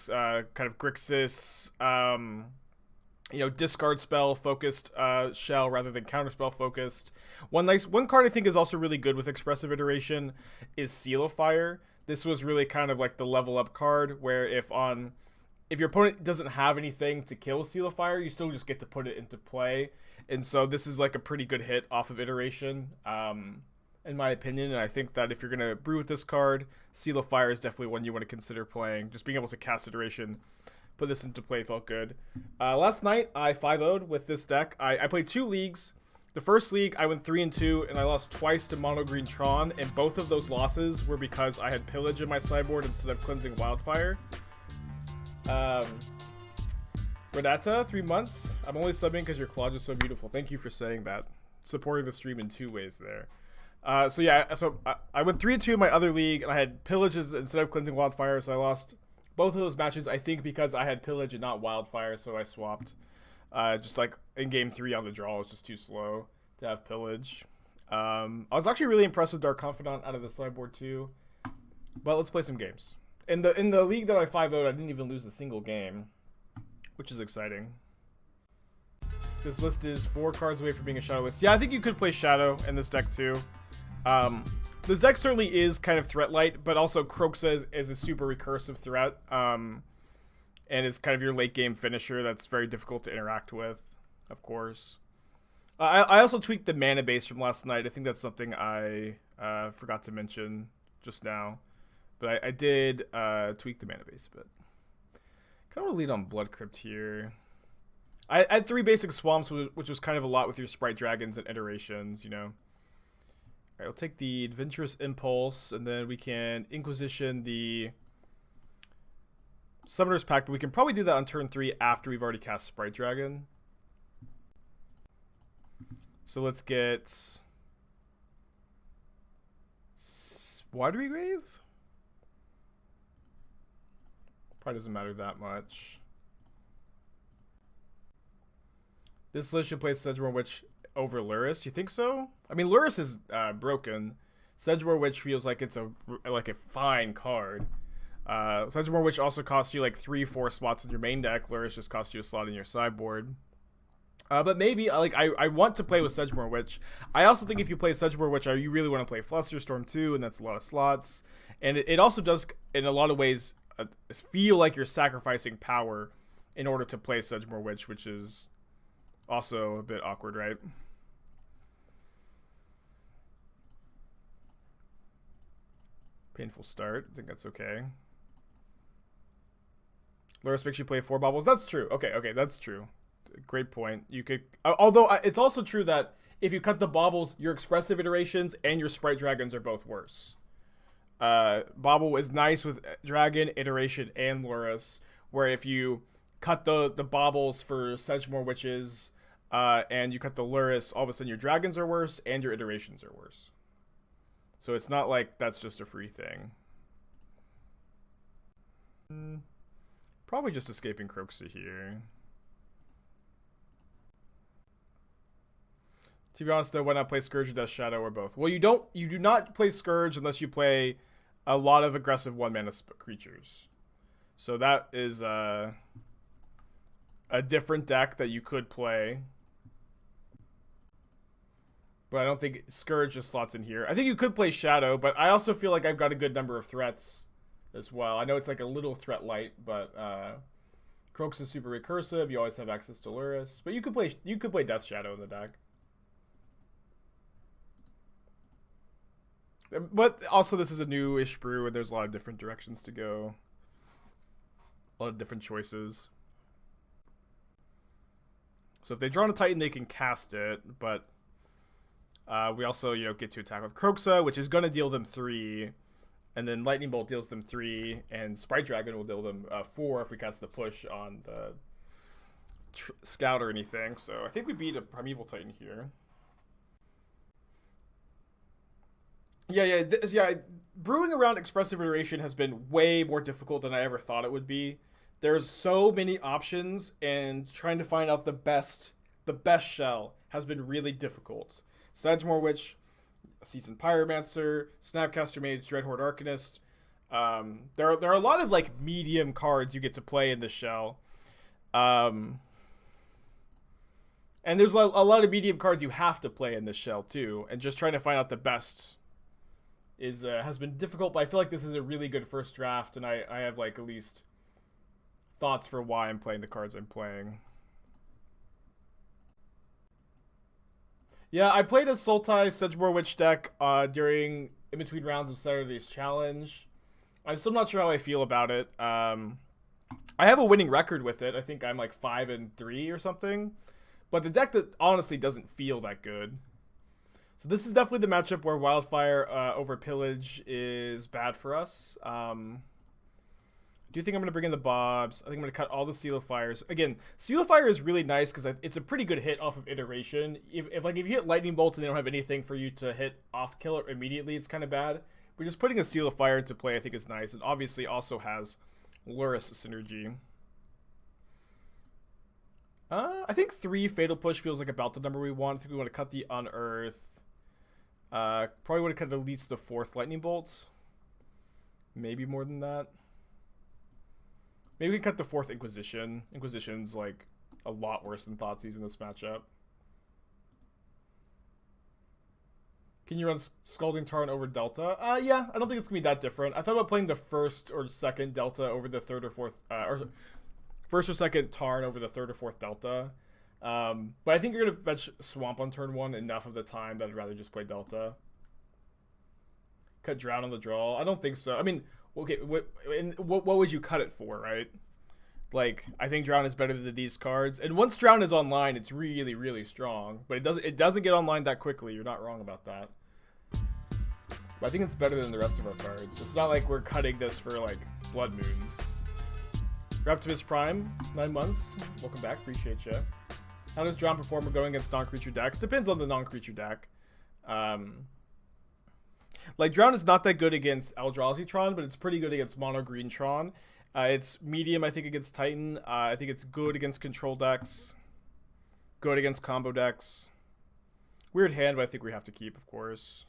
this kind of Grixis, discard spell focused shell rather than counterspell focused. One card I think is also really good with Expressive Iteration is Seal of Fire. This was really kind of like the level up card where if your opponent doesn't have anything to kill Seal of Fire, you still just get to put it into play. And so this is like a pretty good hit off of Iteration, in my opinion. And I think that if you're going to brew with this card, Seal of Fire is definitely one you want to consider playing. Just being able to cast Iteration, put this into play felt good. Last night, I 5-0'd with this deck. I played 2 leagues. The first league, I went 3-2, and I lost twice to Mono Green Tron, and both of those losses were because I had Pillage in my sideboard instead of Cleansing Wildfire. Renata, 3 months. I'm only subbing because your collage is so beautiful. Thank you for saying that. Supporting the stream in 2 ways there. So I went 3-2 in my other league, and I had Pillages instead of Cleansing Wildfire, so I lost both of those matches, I think, because I had Pillage and not Wildfire, so I swapped. Just like in game 3 on the draw, it was just too slow to have Pillage. I was actually really impressed with Dark Confidant out of the sideboard too. But let's play some games. In the league that I 5-0'd, I didn't even lose a single game, which is exciting. This list is 4 cards away from being a Shadow list. Yeah, I think you could play Shadow in this deck too. This deck certainly is kind of threat light, but also Kroxa is a super recursive threat. And is kind of your late game finisher that's very difficult to interact with, of course. I also tweaked the mana base from last night. I think that's something I forgot to mention just now. But I did tweak the mana base a bit. Kind of lead on Blood Crypt here. I had 3 basic swamps, which was kind of a lot with your Sprite Dragons and iterations, you know. Alright, we'll take the Adventurous Impulse, and then we can Inquisition the Summoner's Pact, but we can probably do that on turn 3 after we've already cast Sprite Dragon. So let's get Watery Grave? Probably doesn't matter that much. This list should play Sedgemoor Witch over Lurrus. You think so? I mean, Lurrus is broken. Sedgemoor Witch feels like it's a fine card. Sedgemoor Witch also costs you like 3-4 slots in your main deck. Lurrus just costs you a slot in your sideboard. But maybe I want to play with Sedgemoor Witch. I also think if you play Sedgemoor Witch, you really want to play Flusterstorm too, and that's a lot of slots. And it also does, in a lot of ways, feel like you're sacrificing power in order to play Sedgemoor Witch, which is also a bit awkward, right? Painful start. I think that's okay. Lurrus makes you play 4 baubles. That's true. Okay, that's true. Great point. You could, although it's also true that if you cut the baubles, your Expressive Iterations and your Sprite Dragons are both worse. Bauble is nice with Dragon, Iteration, and Lurrus, where if you cut the baubles for Sedgemoor Witches, and you cut the Lurrus, all of a sudden your Dragons are worse and your Iterations are worse. So it's not like that's just a free thing. Probably just escaping Kroxa here. To be honest though, why not play Scourge or Death Shadow or both? Well, you do not play Scourge unless you play a lot of aggressive 1-mana creatures. So that is a different deck that you could play. But I don't think Scourge just slots in here. I think you could play Shadow, but I also feel like I've got a good number of threats as well. I know it's like a little threat light, but Kroxa is super recursive. You always have access to Lurrus. But you could play Death Shadow in the deck. But also this is a new-ish brew and there's a lot of different directions to go. A lot of different choices. So if they draw on a Titan, they can cast it, but we also, get to attack with Kroxa, which is going to deal them 3, and then Lightning Bolt deals them 3, and Sprite Dragon will deal them 4 if we cast the push on the Scout or anything. So I think we beat a Primeval Titan here. Yeah. Brewing around Expressive Iteration has been way more difficult than I ever thought it would be. There's so many options, and trying to find out the best shell has been really difficult. Sedgemoor Witch, Seasoned Pyromancer, Snapcaster Mage, Dreadhorde Arcanist, There are a lot of like medium cards you get to play in the shell. And there's a lot of medium cards you have to play in this shell too, and just trying to find out the best is has been difficult, but I feel like this is a really good first draft, and I have like at least thoughts for why I'm playing the cards I'm playing. Yeah, I played a Sultai Sedgemoor Witch deck in between rounds of Saturday's challenge. I'm still not sure how I feel about it. I have a winning record with it. I think I'm like 5-3 or something. But the deck that honestly doesn't feel that good. So this is definitely the matchup where Wildfire over Pillage is bad for us. I do think I'm going to bring in the Bobs. I think I'm going to cut all the Seal of Fires. Again, Seal of Fire is really nice because it's a pretty good hit off of Iteration. If you hit Lightning Bolt and they don't have anything for you to hit off kill it immediately, it's kind of bad. But just putting a Seal of Fire into play I think is nice. And obviously also has Lurrus synergy. I think 3 Fatal Push feels like about the number we want. I think we want to cut the Unearth. Probably would have cut at least the 4th Lightning Bolts. Maybe more than that. Maybe we can cut the 4th Inquisition. Inquisition's like a lot worse than Thoughtseize in this matchup. Can you run Scalding Tarn over Delta? Yeah, I don't think it's going to be that different. I thought about playing the 1st or 2nd Delta over the 3rd or 4th... or 1st or 2nd Tarn over the 3rd or 4th Delta. But I think you're going to fetch Swamp on turn 1 enough of the time that I'd rather just play Delta. Cut Drown on the draw? I don't think so. I mean, okay, what would you cut it for, right? Like, I think Drown is better than these cards. And once Drown is online, it's really, really strong. But it doesn't get online that quickly. You're not wrong about that. But I think it's better than the rest of our cards. It's not like we're cutting this for, like, Blood Moons. Raptimus Prime, 9 months. Welcome back. Appreciate you. How does Drown perform going against non-creature decks? Depends on the non-creature deck. Like, Drown is not that good against Eldrazi Tron, but it's pretty good against Mono Green Tron. It's medium, I think, against Titan. I think it's good against control decks. Good against combo decks. Weird hand, but I think we have to keep, of course.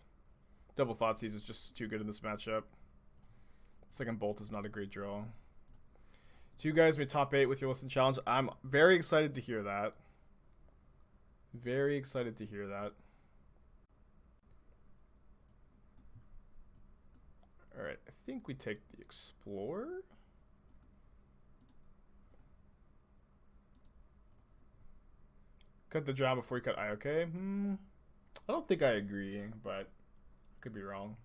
Double Thoughtseize is just too good in this matchup. Second Bolt is not a great draw. 2 guys made top 8 with your Listen Challenge. I'm very excited to hear that. Very excited to hear that. Alright, I think we take the Explorer. Cut the Drown before you cut IOK. I don't think I agree, but I could be wrong.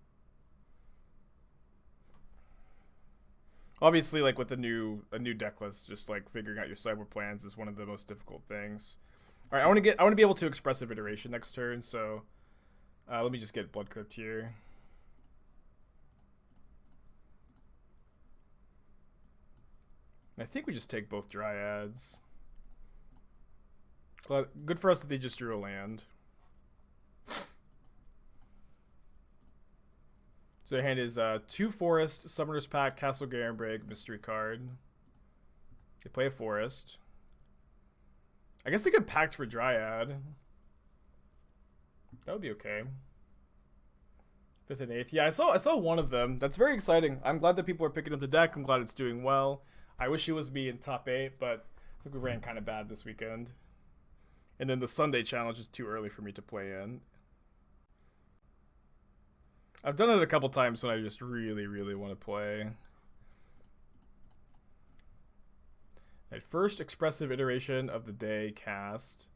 Obviously, like with a new deck list, just like figuring out your sideboard plans is one of the most difficult things. All right, I want to be able to Expressive Iteration next turn, so let me just get Blood Crypt here. I think we just take both Dryads. Good for us that they just drew a land. So their hand is 2 Forest, Summoner's Pact, Castle Garenbrig, Mystery card. They play a Forest. I guess they could Pact for Dryad. That would be okay. 5th and 8th. Yeah, I saw one of them. That's very exciting. I'm glad that people are picking up the deck. I'm glad it's doing well. I wish it was me in top 8, but I think we ran kind of bad this weekend. And then the Sunday challenge is too early for me to play in. I've done it a couple times when I just really, really want to play. Right, first Expressive Iteration of the day cast.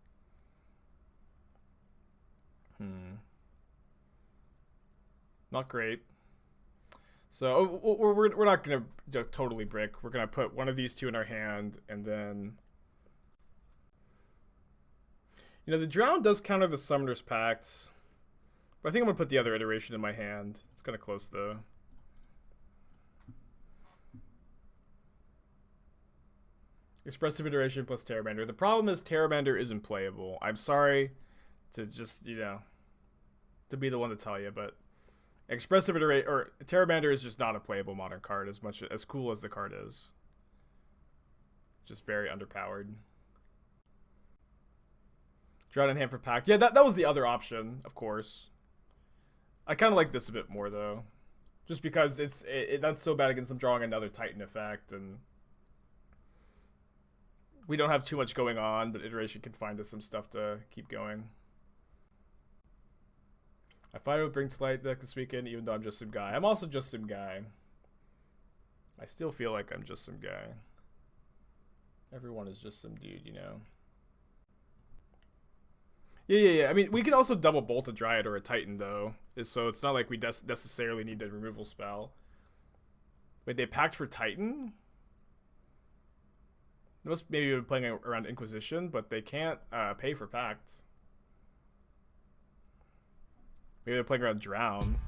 Not great. So we're not going to totally brick. We're going to put one of these 2 in our hand, and then... You know, the Drown does counter the Summoner's Pact. But I think I'm going to put the other iteration in my hand. It's kind of close, though. Expressive Iteration plus Terramander. The problem is Terramander isn't playable. I'm sorry to just, you know, to be the one to tell you, but Expressive Iteration, or Terramander is just not a playable modern card as cool as the card is. Just very underpowered. Drown in hand for Pact. Yeah, that was the other option, of course. I kind of like this a bit more, though. Just because that's so bad against them drawing another Titan effect, and we don't have too much going on, but Iteration can find us some stuff to keep going. I thought I would bring to light deck this weekend, even though I'm just some guy. I'm also just some guy. I still feel like I'm just some guy. Everyone is just some dude, you know? Yeah. I mean, we can also double bolt a Dryad or a Titan, though. So it's not like we necessarily need a removal spell. Wait, they packed for Titan? They must maybe be playing around Inquisition, but they can't pay for Pact. Maybe they're playing around Drown.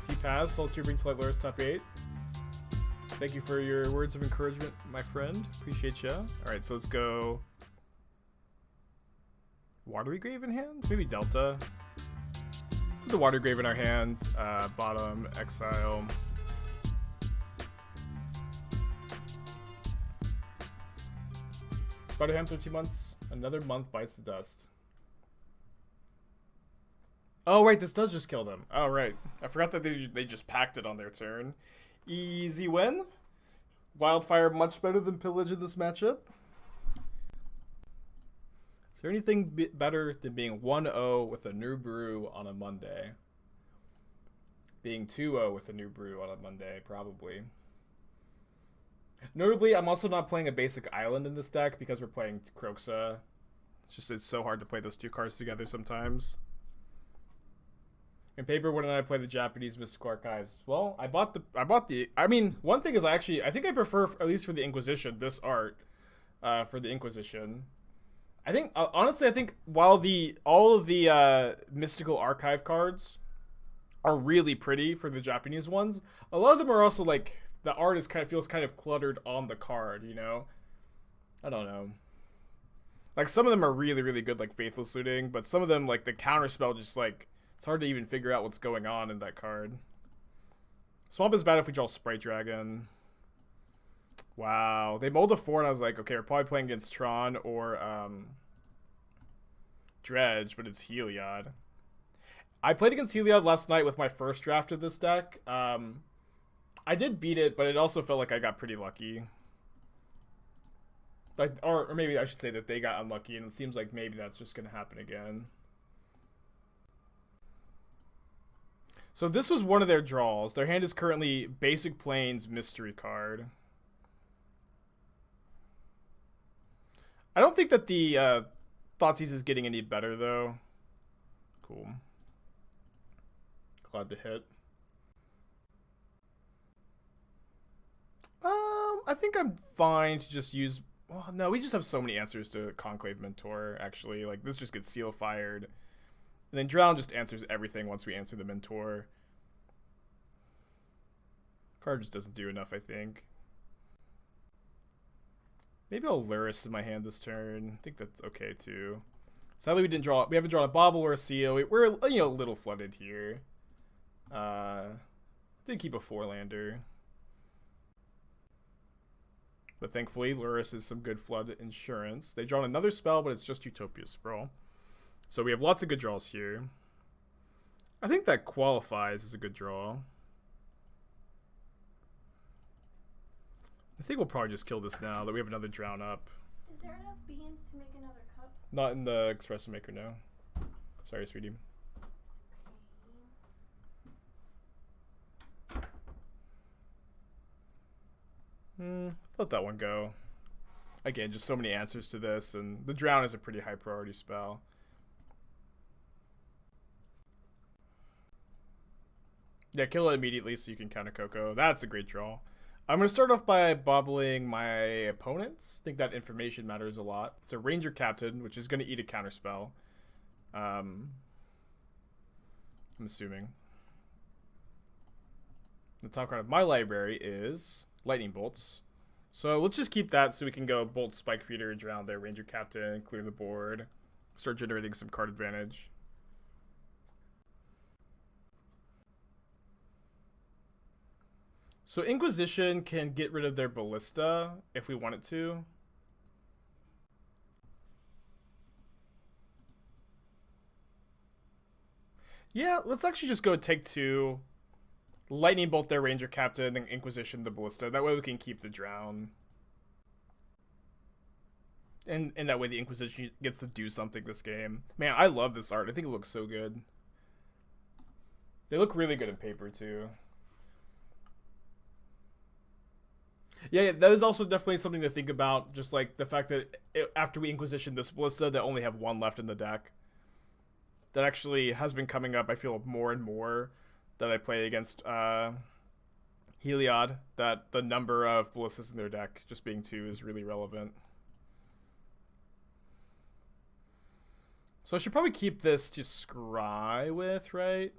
T-Pass, Soul 2, bring to light Lurrus, top 8. Thank you for your words of encouragement, my friend. Appreciate ya. Alright, so let's go... Watery Grave in hand? Maybe Delta. Put the Watery Grave in our hand. Bottom, exile. Spider-Ham, 13 months. Another month bites the dust. Oh, right, this does just kill them. Oh, right. I forgot that they just packed it on their turn. Easy win. Wildfire much better than Pillage in this matchup. Is there anything better than being 1-0 with a new brew on a Monday? Being 2-0 with a new brew on a Monday, probably. Notably, I'm also not playing a basic island in this deck because we're playing Kroxa. It's so hard to play those two cards together sometimes. In paper, when did I play the Japanese Mystical Archives? Well, I mean, one thing is I think I prefer, at least for the Inquisition, this art for the Inquisition. I think, honestly, I think while all of the Mystical Archive cards are really pretty for the Japanese ones, a lot of them are also like, the art feels kind of cluttered on the card, you know? I don't know. Like, some of them are really, really good, like Faithless Looting, but some of them, like, the counterspell just, like, it's hard to even figure out what's going on in that card. Swamp is bad if we draw Sprite Dragon. Wow. They mulled a 4, and I was like, okay, we're probably playing against Tron or Dredge, but it's Heliod. I played against Heliod last night with my first draft of this deck. I did beat it, but it also felt like I got pretty lucky. Like, or maybe I should say that they got unlucky, and it seems like maybe that's just going to happen again. So this was one of their draws. Their hand is currently Basic Plains Mystery card. I don't think that the Thoughtseize is getting any better, though. Cool. Glad to hit. I think I'm fine to just use... Well, no, we just have so many answers to Conclave Mentor, actually. Like, this just gets Seal Fired. And then Drown just answers everything once we answer the Mentor. Card just doesn't do enough, I think. Maybe I'll Lurrus in my hand this turn. I think that's okay, too. Sadly, we haven't drawn a Bauble or a Seal. We're, you know, a little flooded here. Did keep a 4-lander. But thankfully, Lurrus is some good flood insurance. They draw another spell, but it's just Utopia Sprawl. So we have lots of good draws here. I think that qualifies as a good draw. I think we'll probably just kill this now that we have another Drown up. Is there enough beans to make another cup? Not in the Espresso Maker, no. Sorry, sweetie. Let that one go. Again, just so many answers to this, and the Drown is a pretty high priority spell. Yeah, kill it immediately so you can counter Coco. That's a great draw. I'm going to start off by bobbling my opponents. I think that information matters a lot. It's a Ranger Captain, which is going to eat a counterspell. I'm assuming. The top card of my library is Lightning Bolts. So let's just keep that so we can go Bolt, Spike Feeder, Drown their Ranger Captain, clear the board, start generating some card advantage. So Inquisition can get rid of their Ballista if we want it to. Yeah, let's actually just go take 2. Lightning Bolt their Ranger Captain, then Inquisition the Ballista. That way we can keep the Drown. And that way the Inquisition gets to do something this game. Man, I love this art. I think it looks so good. They look really good in paper, too. Yeah, that is also definitely something to think about. Just like the fact that after we Inquisition this Ballista, they only have 1 left in the deck. That actually has been coming up, I feel, more and more that I play against Heliod. That the number of Ballistas in their deck, just being 2, is really relevant. So I should probably keep this to scry with, right?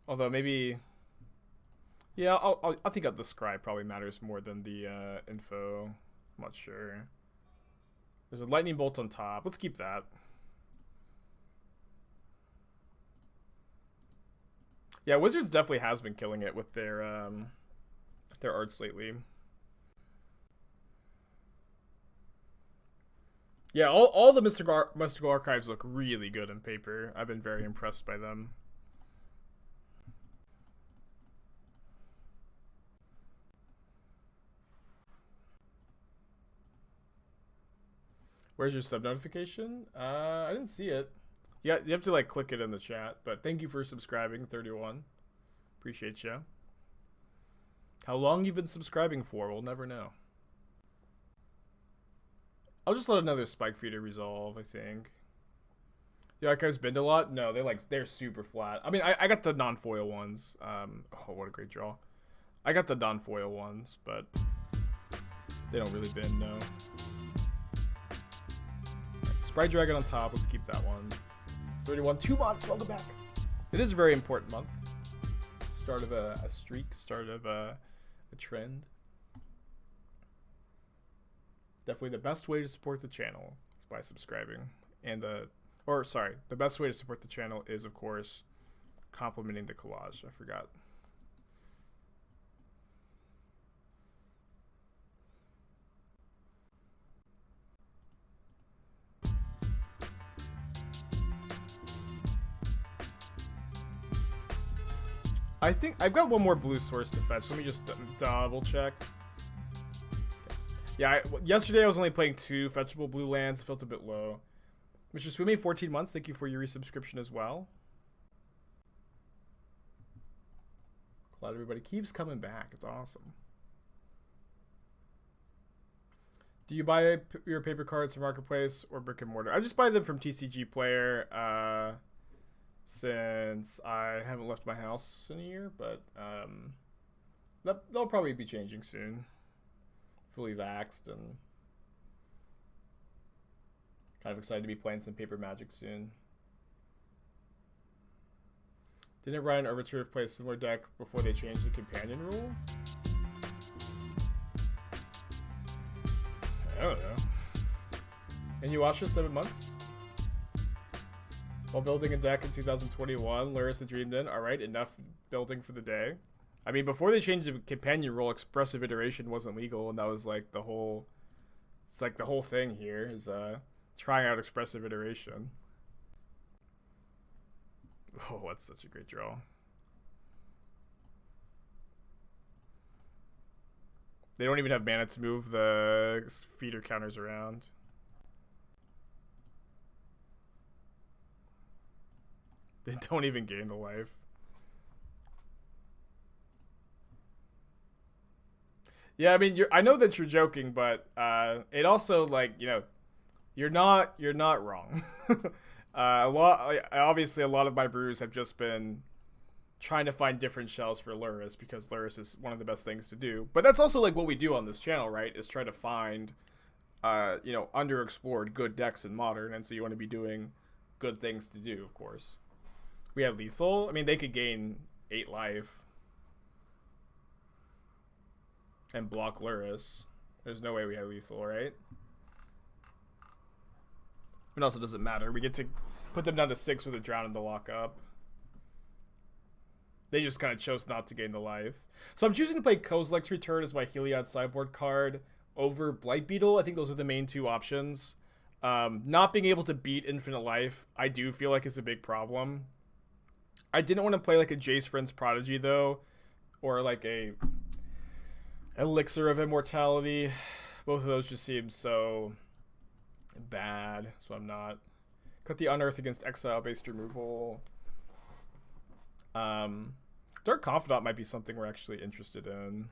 Although maybe... Yeah, I think the scry probably matters more than the info. I'm not sure. There's a lightning bolt on top. Let's keep that. Yeah, Wizards definitely has been killing it with their arts lately. Yeah, all the mystical archives look really good in paper. I've been very impressed by them. Where's your sub notification? I didn't see it. Yeah, you have to like click it in the chat. But thank you for subscribing, 31. Appreciate you. How long you've been subscribing for, we'll never know. I'll just let another Spike Feeder resolve, I think. The archives bend a lot? No, they're super flat. I mean, I got the non-foil ones. Oh, what a great draw. I got the non-foil ones, but they don't really bend, no. Sprite Dragon on top. Let's keep that one. 31. 2 months. Welcome back. It is a very important month. Start of a streak. Start of a trend. Definitely the best way to support the channel is by subscribing. And the best way to support the channel is, of course, complimenting the collage. I forgot. I think I've got one more blue source to fetch. Let me just double check. Yeah, yesterday I was only playing 2 fetchable blue lands. Felt a bit low. Mr. Swimmy, 14 months. Thank you for your resubscription as well. Glad everybody keeps coming back. It's awesome. Do you buy your paper cards from Marketplace or brick and mortar? I just buy them from TCG Player. Since I haven't left my house in a year, but they'll probably be changing soon. Fully vaxxed and kind of excited to be playing some paper Magic soon. Didn't Ryan Arbiter play a similar deck before they changed the companion rule? I don't know. And you watched for 7 months? While building a deck in 2021, Lurrus the Dreamed In. Alright, enough building for the day. I mean, before they changed the companion rule, Expressive Iteration wasn't legal, and that was like the whole... It's like the whole thing here is trying out Expressive Iteration. Oh, that's such a great draw. They don't even have mana to move the feeder counters around. They don't even gain the life. Yeah, I mean, I know that you're joking, but it also, like, you know, you're not wrong. Obviously, a lot of my brews have just been trying to find different shells for Lurrus because Lurrus is one of the best things to do. But that's also like what we do on this channel, right? Is try to find, you know, underexplored good decks in Modern, and so you want to be doing good things to do, of course. We had lethal. I mean, they could gain 8 life and block Lurrus. There's no way we had lethal, right? It also doesn't matter. We get to put them down to 6 with a drown in the lockup. They just kind of chose not to gain the life. So I'm choosing to play Kozilek's Return as my Heliod sideboard card over Blight Beetle. I think those are the main 2 options. Not being able to beat Infinite Life, I do feel like is a big problem. I didn't want to play like a Jace Friend's Prodigy though, or like a Elixir of Immortality. Both of those just seem so bad, so I'm not. Cut the Unearth against Exile-based removal. Dark Confidant might be something we're actually interested in.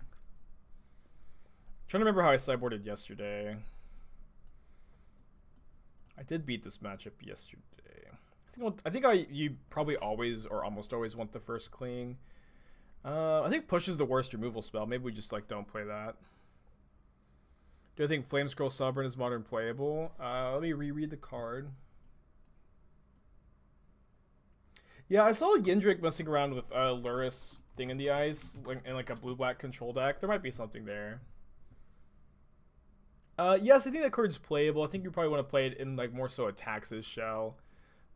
Trying to remember how I sideboarded yesterday. I did beat this matchup yesterday. You probably always or almost always want the first clean. I think Push is the worst removal spell. Maybe we just like don't play that. Do I think Flame Scroll Sovereign is modern playable? Let me reread the card. Yeah, I saw Yindrik messing around with Lurrus Thing in the Ice in like a blue-black control deck. There might be something there. Yes, I think that card's playable. I think you probably want to play it in like more so a Tax's shell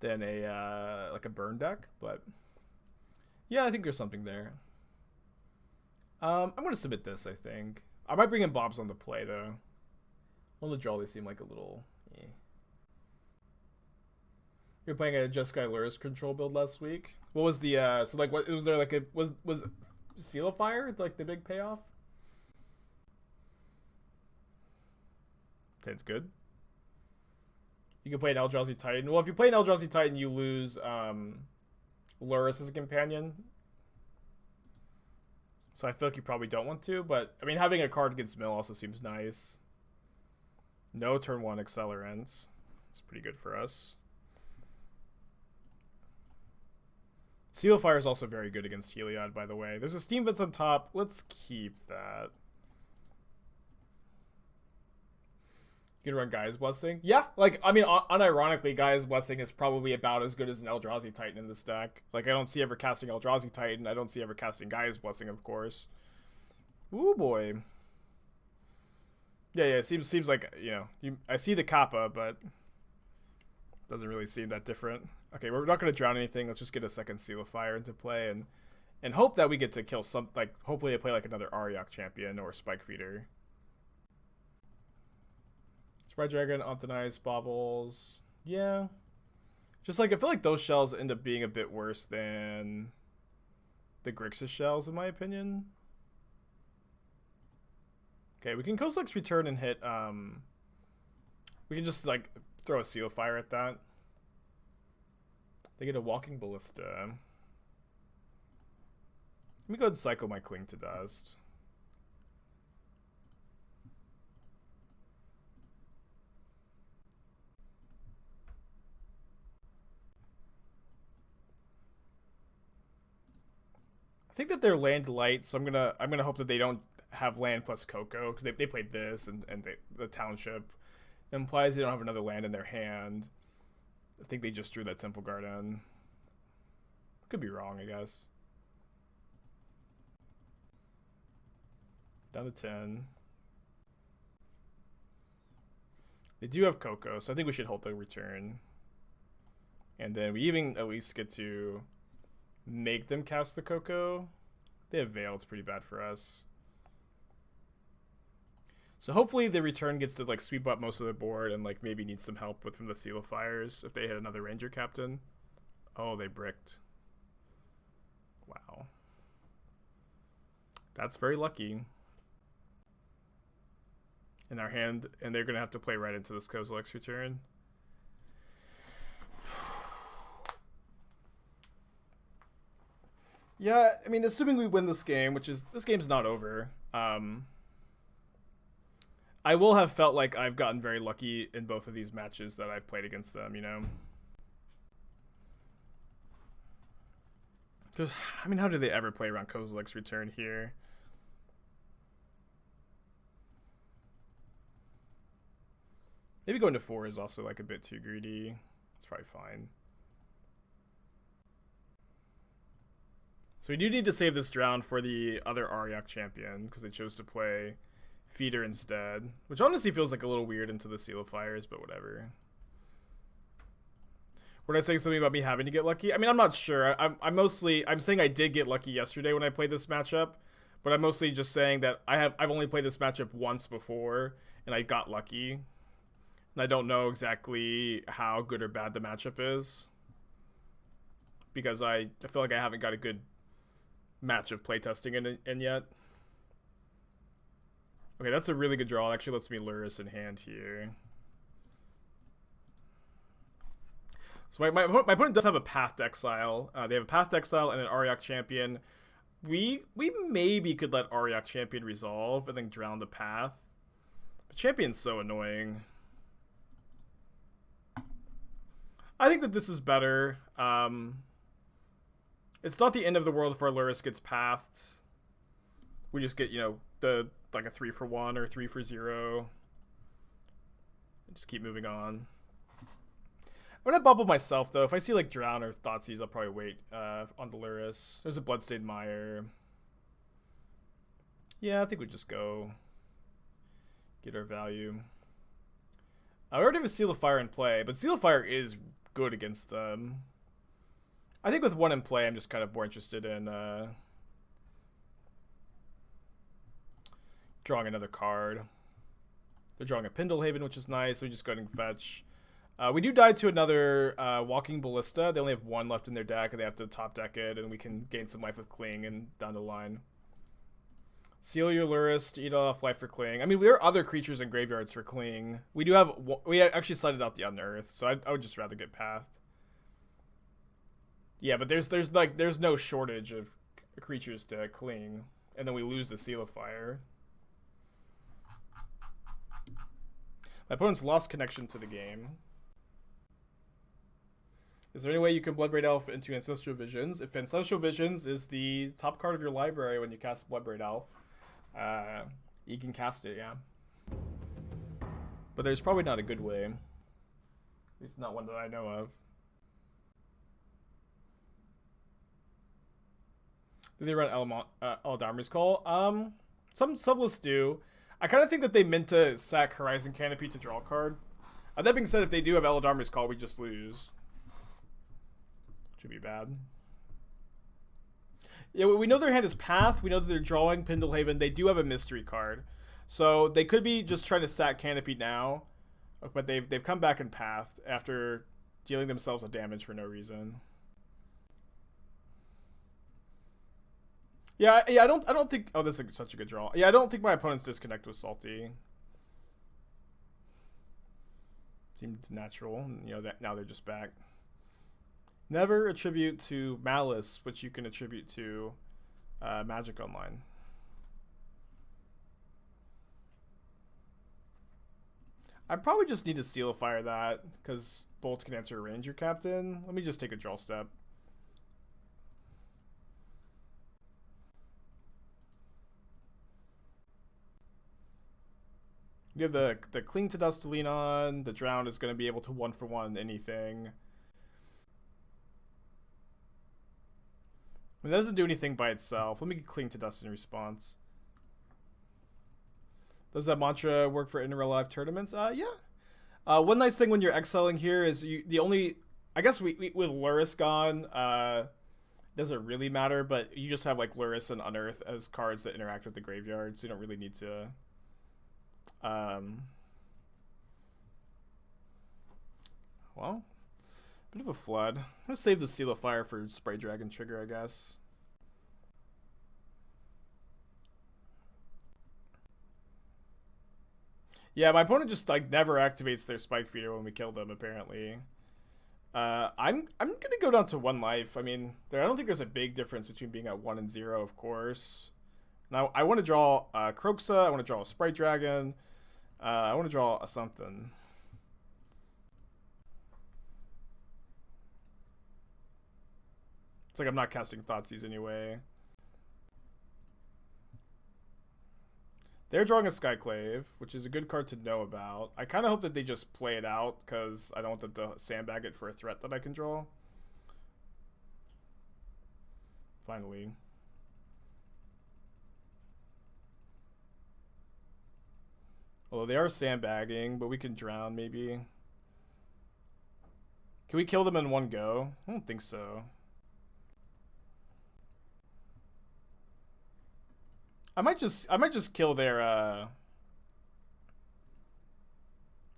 than a like a burn deck, but yeah, I think there's something there. I'm gonna submit this. I think I might bring in Bobs on the play though. Well, the Jolly seem like a little. You're playing a Jeskai Lurrus control build last week. What was the so like what was there like a was Seal of Fire like the big payoff? It's good. You can play an Eldrazi Titan. Well, if you play an Eldrazi Titan, you lose Lurrus as a companion. So I feel like you probably don't want to, but I mean, having a card against Mill also seems nice. No turn 1 Accelerants. It's pretty good for us. Seal of Fire is also very good against Heliod, by the way. There's a Steam Vents on top. Let's keep that. You can run Gaia's Blessing. Yeah, like, I mean, unironically, Gaia's Blessing is probably about as good as an Eldrazi Titan in this deck. Like, I don't see ever casting Eldrazi Titan. I don't see ever casting Gaia's Blessing, of course. Ooh, boy. Yeah, it seems like, you know, I see the Kappa, but doesn't really seem that different. Okay, we're not going to drown anything. Let's just get a second Seal of Fire into play and hope that we get to kill some, like, hopefully they play, like, another Ariok champion or Spike Feeder. Sprite Dragon, Ontonize, Baubles. Yeah. Just, like, I feel like those shells end up being a bit worse than the Grixis shells, in my opinion. Okay, we can Kozilek's Return and hit, we can just, like, throw a Seal of Fire at that. They get a Walking Ballista. Let me go ahead and cycle my Cling to Dust. I think that they're land light, so I'm gonna hope that they don't have land plus Coco, because they played this and the Township implies they don't have another land in their hand. I think they just drew that Temple Garden. Could be wrong, I guess. Down to 10. They do have Coco, so I think we should hold the return. And then we even at least get to make them cast the Coco. They have Veil, it's pretty bad for us. So hopefully the return gets to like sweep up most of the board and like maybe need some help with from the Seal of Fires if they hit another Ranger Captain. Oh, they bricked. Wow. That's very lucky. In our hand, and they're gonna have to play right into this Kozilek's Return. Yeah, I mean, assuming we win this game, which is this game's not over. I will have felt like I've gotten very lucky in both of these matches that I've played against them, you know? I mean, how do they ever play around Kozilek's Return here? Maybe going to 4 is also like a bit too greedy. It's probably fine. So we do need to save this drown for the other Ariok champion because they chose to play Feeder instead, which honestly feels like a little weird into the Seal of Fires, but whatever. Were I saying something about me having to get lucky? I mean, I'm not sure. I'm saying I did get lucky yesterday when I played this matchup, but I'm mostly just saying that I've only played this matchup once before and I got lucky. And I don't know exactly how good or bad the matchup is. Because I feel like I haven't got a good match of playtesting in yet. Okay, that's a really good draw. It actually lets me Lurrus in hand here. So my opponent does have a Path to Exile. They have a Path to Exile and an Auriok Champion. We maybe could let Auriok Champion resolve and then drown the Path. But Champion's so annoying. I think that this is better. It's not the end of the world if our Lurrus gets pathed. We just get, you know, the like a 3-for-1 or 3-for-0. Just keep moving on. I'm gonna bubble myself though. If I see like Drown or Thoughtseize, I'll probably wait on the Lurrus. There's a Bloodstained Mire. Yeah, I think we just go get our value. I already have a Seal of Fire in play, but Seal of Fire is good against them. I think with one in play, I'm just kind of more interested in drawing another card. They're drawing a Pendlehaven, which is nice. So we just go ahead and fetch. We do die to another Walking Ballista. They only have one left in their deck, and they have to top deck it, and we can gain some life with Cling and down the line. Seal your Lurrus to eat off life for Cling. I mean, there are other creatures in graveyards for Cling. We do have... We actually slided out the Unearth, so I would just rather get Pathed. Yeah, but there's no shortage of creatures to Cling, and then we lose the Seal of Fire. My opponent's lost connection to the game. Is there any way you can Bloodbraid Elf into Ancestral Visions? If Ancestral Visions is the top card of your library when you cast Bloodbraid Elf, you can cast it, yeah. But there's probably not a good way. At least not one that I know of. Do they run Eldarmer's Call? Some sublists do. I kind of think that they meant to sack Horizon Canopy to draw a card. That being said, if they do have Eldarmer's Call, we just lose. Should be bad. Yeah, we know their hand is Path. We know that they're drawing Pendlehaven. They do have a mystery card. So they could be just trying to sack Canopy now. But they've come back in Path after dealing themselves a damage for no reason. Yeah, I don't think... Oh, this is such a good draw. Yeah, I don't think my opponent's disconnect was salty. Seemed natural. You know, that now they're just back. Never attribute to Malice, which you can attribute to Magic Online. I probably just need to Seal of Fire that, because Bolt can answer Ranger Captain. Let me just take a draw step. You have the Cling to Dust to lean on. The Drown is going to be able to 1-for-1 anything. It doesn't do anything by itself. Let me Cling to Dust in response. Does that mantra work for in real life tournaments? Yeah. One nice thing when you're exiling here is I guess we with Lurrus gone, doesn't really matter, but you just have like Lurrus and Unearth as cards that interact with the graveyard, so you don't really need to. Well, bit of a flood. I'm gonna save the Seal of Fire for Sprite Dragon trigger, I guess. Yeah, my opponent just like never activates their Spike Feeder when we kill them, apparently. I'm gonna go down to 1 life. I mean, I don't think there's a big difference between being at 1 and 0, of course. Now I want to draw Kroxa. I want to draw a Sprite Dragon. I want to draw something. It's like I'm not casting Thoughtseize anyway. They're drawing a Skyclave, which is a good card to know about. I kind of hope that they just play it out, because I don't want them to sandbag it for a threat that I can draw. Finally. Although they are sandbagging, but we can drown maybe. Can we kill them in one go? I don't think so. I might just kill their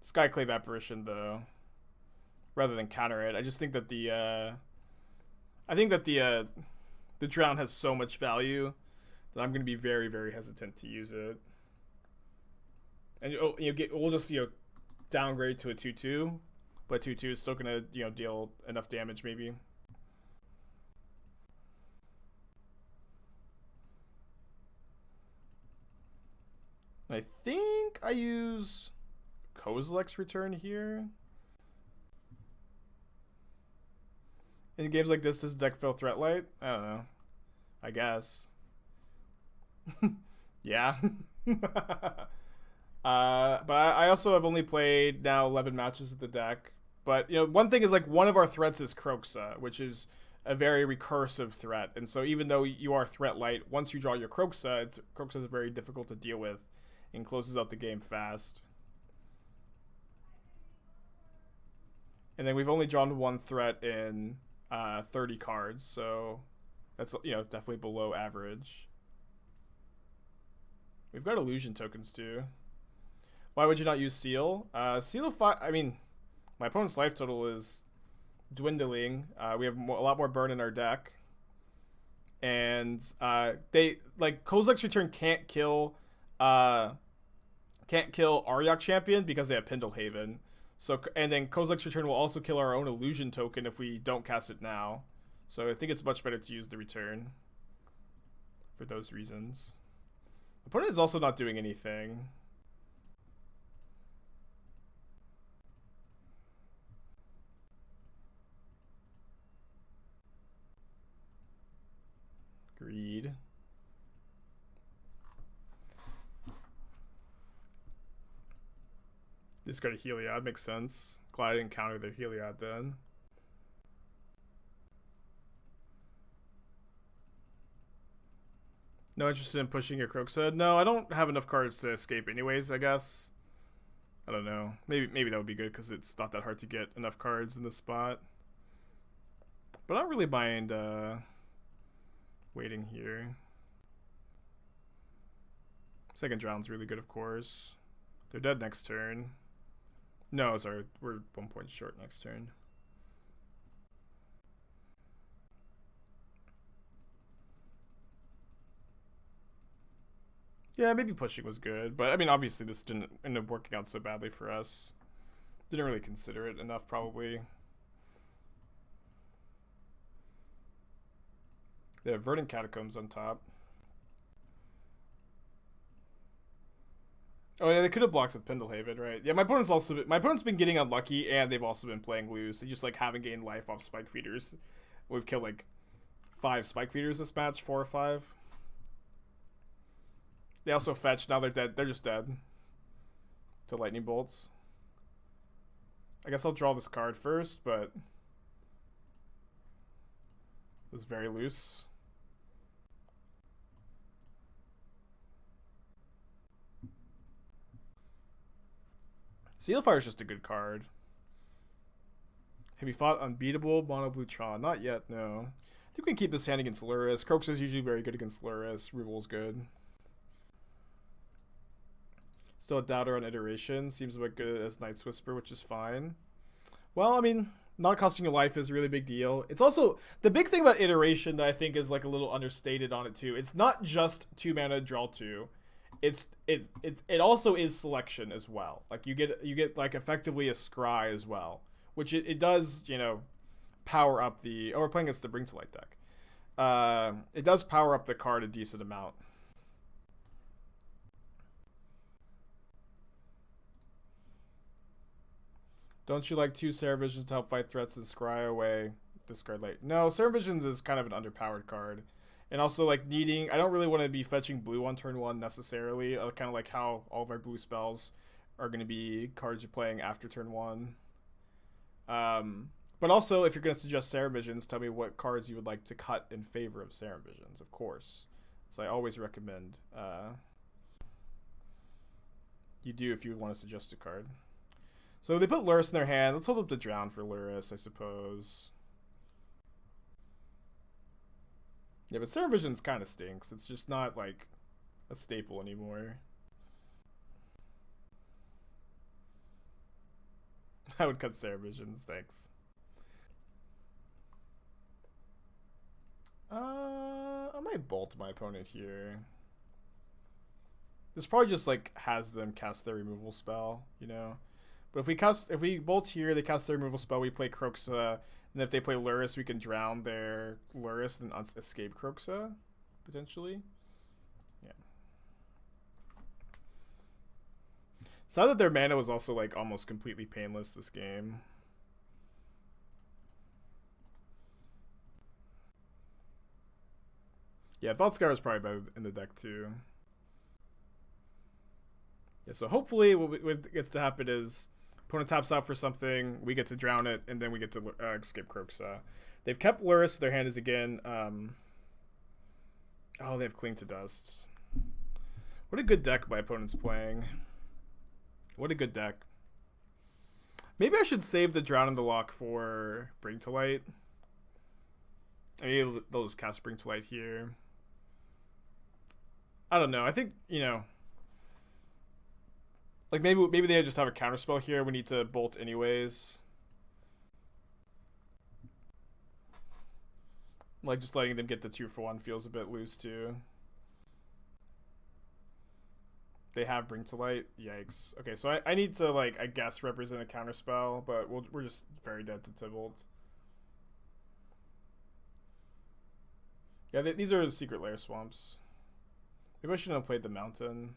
Skyclave Apparition though, rather than counter it. I just think that the drown has so much value that I'm gonna be very, very hesitant to use it. And we'll just downgrade to a 2/2, but 2/2 is still gonna deal enough damage maybe. I think I use Kozilek's Return here. In games like this, does deck feel threat light? I don't know. I guess. Yeah. But I also have only played now 11 matches with the deck. But one thing is like one of our threats is Kroxa, which is a very recursive threat. And so even though you are threat light, once you draw your Kroxa, Kroxa is very difficult to deal with and closes out the game fast. And then we've only drawn one threat in 30 cards, so that's definitely below average. We've got illusion tokens too. Why would you not use Seal? Seal of Fire. I mean, my opponent's life total is dwindling. We have a lot more burn in our deck, and they like Kozilek's Return can't kill Aryak Champion because they have Pendlehaven. So, and then Kozilek's Return will also kill our own illusion token if we don't cast it now. So I think it's much better to use the return for those reasons. Opponent is also not doing anything. Greed. Discard a Heliod, makes sense. Glad I didn't counter the Heliod then. No interested in pushing your Kroxa? No, I don't have enough cards to escape anyways, I guess. I don't know. Maybe that would be good because it's not that hard to get enough cards in this spot. But I don't really mind waiting here. Second drown's really good, of course. They're dead next turn. No, sorry, we're 1 point short next turn. Yeah, maybe pushing was good, but I mean, obviously this didn't end up working out so badly for us. Didn't really consider it enough, probably. They have Verdant Catacombs on top. Oh yeah, they could have blocked with Pendlehaven, right? Yeah, my opponent's been getting unlucky, and they've also been playing loose. They just like haven't gained life off Spike Feeders. We've killed like 5 Spike Feeders this match, 4 or 5. They also fetch. Now they're dead. They're just dead to Lightning Bolts. I guess I'll draw this card first, but it was very loose. Seal of Fire is just a good card. Have you fought Unbeatable Mono Blue Tron? Not yet, no. I think we can keep this hand against Lurrus. Kroxa is usually very good against Lurrus. Removal's good. Still a doubter on Iteration. Seems a bit good as Night's Whisper, which is fine. Well, I mean, not costing your life is a really big deal. It's also, the big thing about Iteration that I think is like a little understated on it too. It's not just 2 mana, draw 2. It also is selection as well. Like you get like effectively a scry as well, which it does, power up the. Oh, we're playing against the Bring to Light deck. It does power up the card a decent amount. Don't you like 2 Serra Visions to help fight threats and scry away discard late? No, Serra Visions is kind of an underpowered card. And also, like, I don't really want to be fetching blue on turn 1 necessarily. Kind of like how all of our blue spells are going to be cards you're playing after turn 1. But also, if you're going to suggest Serra Visions, tell me what cards you would like to cut in favor of Serra Visions, of course. So I always recommend you do if you want to suggest a card. So they put Lurrus in their hand. Let's hold up the Drown for Lurrus, I suppose. Yeah, but Serra Visions kind of stinks. It's just not, like, a staple anymore. I would cut Sarah Visions, thanks. I might bolt my opponent here. This probably just like has them cast their removal spell, you know. But if we bolt here, they cast their removal spell. We play Kroxa, and if they play Lurrus, we can drown their Lurrus and escape Kroxa, potentially. Yeah. Sad that their mana was also like almost completely painless this game. Yeah, Thoughtseize is probably better in the deck too. Yeah, so hopefully what gets to happen is opponent taps out for something, we get to drown it, and then we get to escape Kroxa. They've kept Lurrus, their hand is again... oh, they have Cling to Dust. What a good deck my opponent's playing. What a good deck. Maybe I should save the Drown in the Loch for Bring to Light. Maybe they'll just cast Bring to Light here. I don't know. I think, you know... Like, maybe they just have a counterspell here. We need to bolt anyways. Like, just letting them get the 2-for-1 feels a bit loose, too. They have Bring to Light. Yikes. Okay, so I need to, like, I guess represent a counterspell, but we're just very dead to Tybalt. Yeah, these are Secret Lair swamps. Maybe I shouldn't have played the mountain.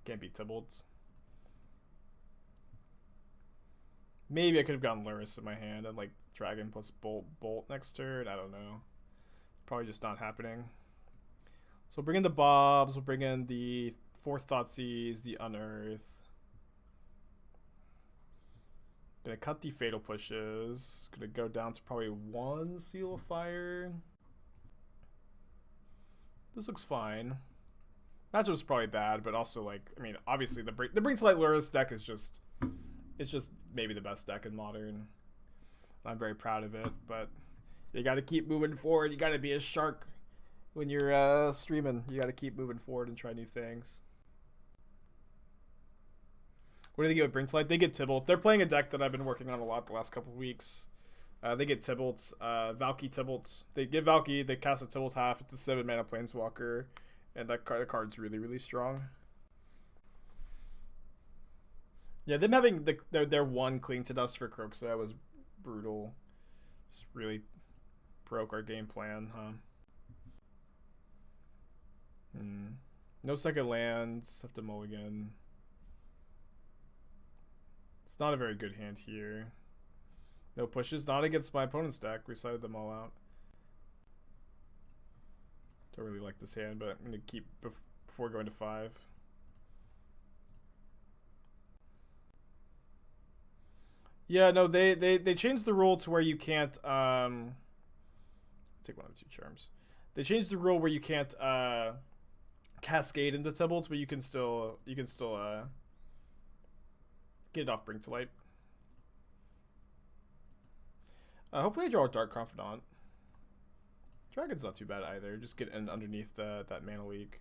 Can't beat Tybalt. Maybe I could have gotten Lurrus in my hand and like Dragon plus Bolt next turn. I don't know. Probably just not happening. So we'll bring in the Bobs. We'll bring in the 4th Thoughtseize, the Unearth. Gonna cut the Fatal Pushes. Gonna go down to probably 1 Seal of Fire. This looks fine. Matchup's probably bad, but also like, I mean, obviously the Bring to Light Lurrus deck is just, it's just maybe the best deck in Modern. I'm very proud of it, but you got to keep moving forward. You got to be a shark when you're streaming. You got to keep moving forward and try new things. What do they get with Bring to Light? They get Tybalt. They're playing a deck that I've been working on a lot the last couple of weeks. They get Tybalt, Valky Tybalt. They give Valky, they cast a Tybalt half. It's a 7 mana Planeswalker. And that card's really, really strong. Yeah, them having their 1 Cling to Dust for Kroxa was brutal. It's really broke our game plan, huh? No second lands. Have to mulligan. It's not a very good hand here. No pushes. Not against my opponent's deck. Recited them all out. Don't really like this hand, but I'm going to keep before going to 5. Yeah, no, they changed the rule to where you can't take one of the 2 charms. They changed the rule where you can't cascade into Tybalts, but you can still get it off Bring to Light. Hopefully I draw a Dark Confidant. Dragon's not too bad either. Just get in underneath that mana leak.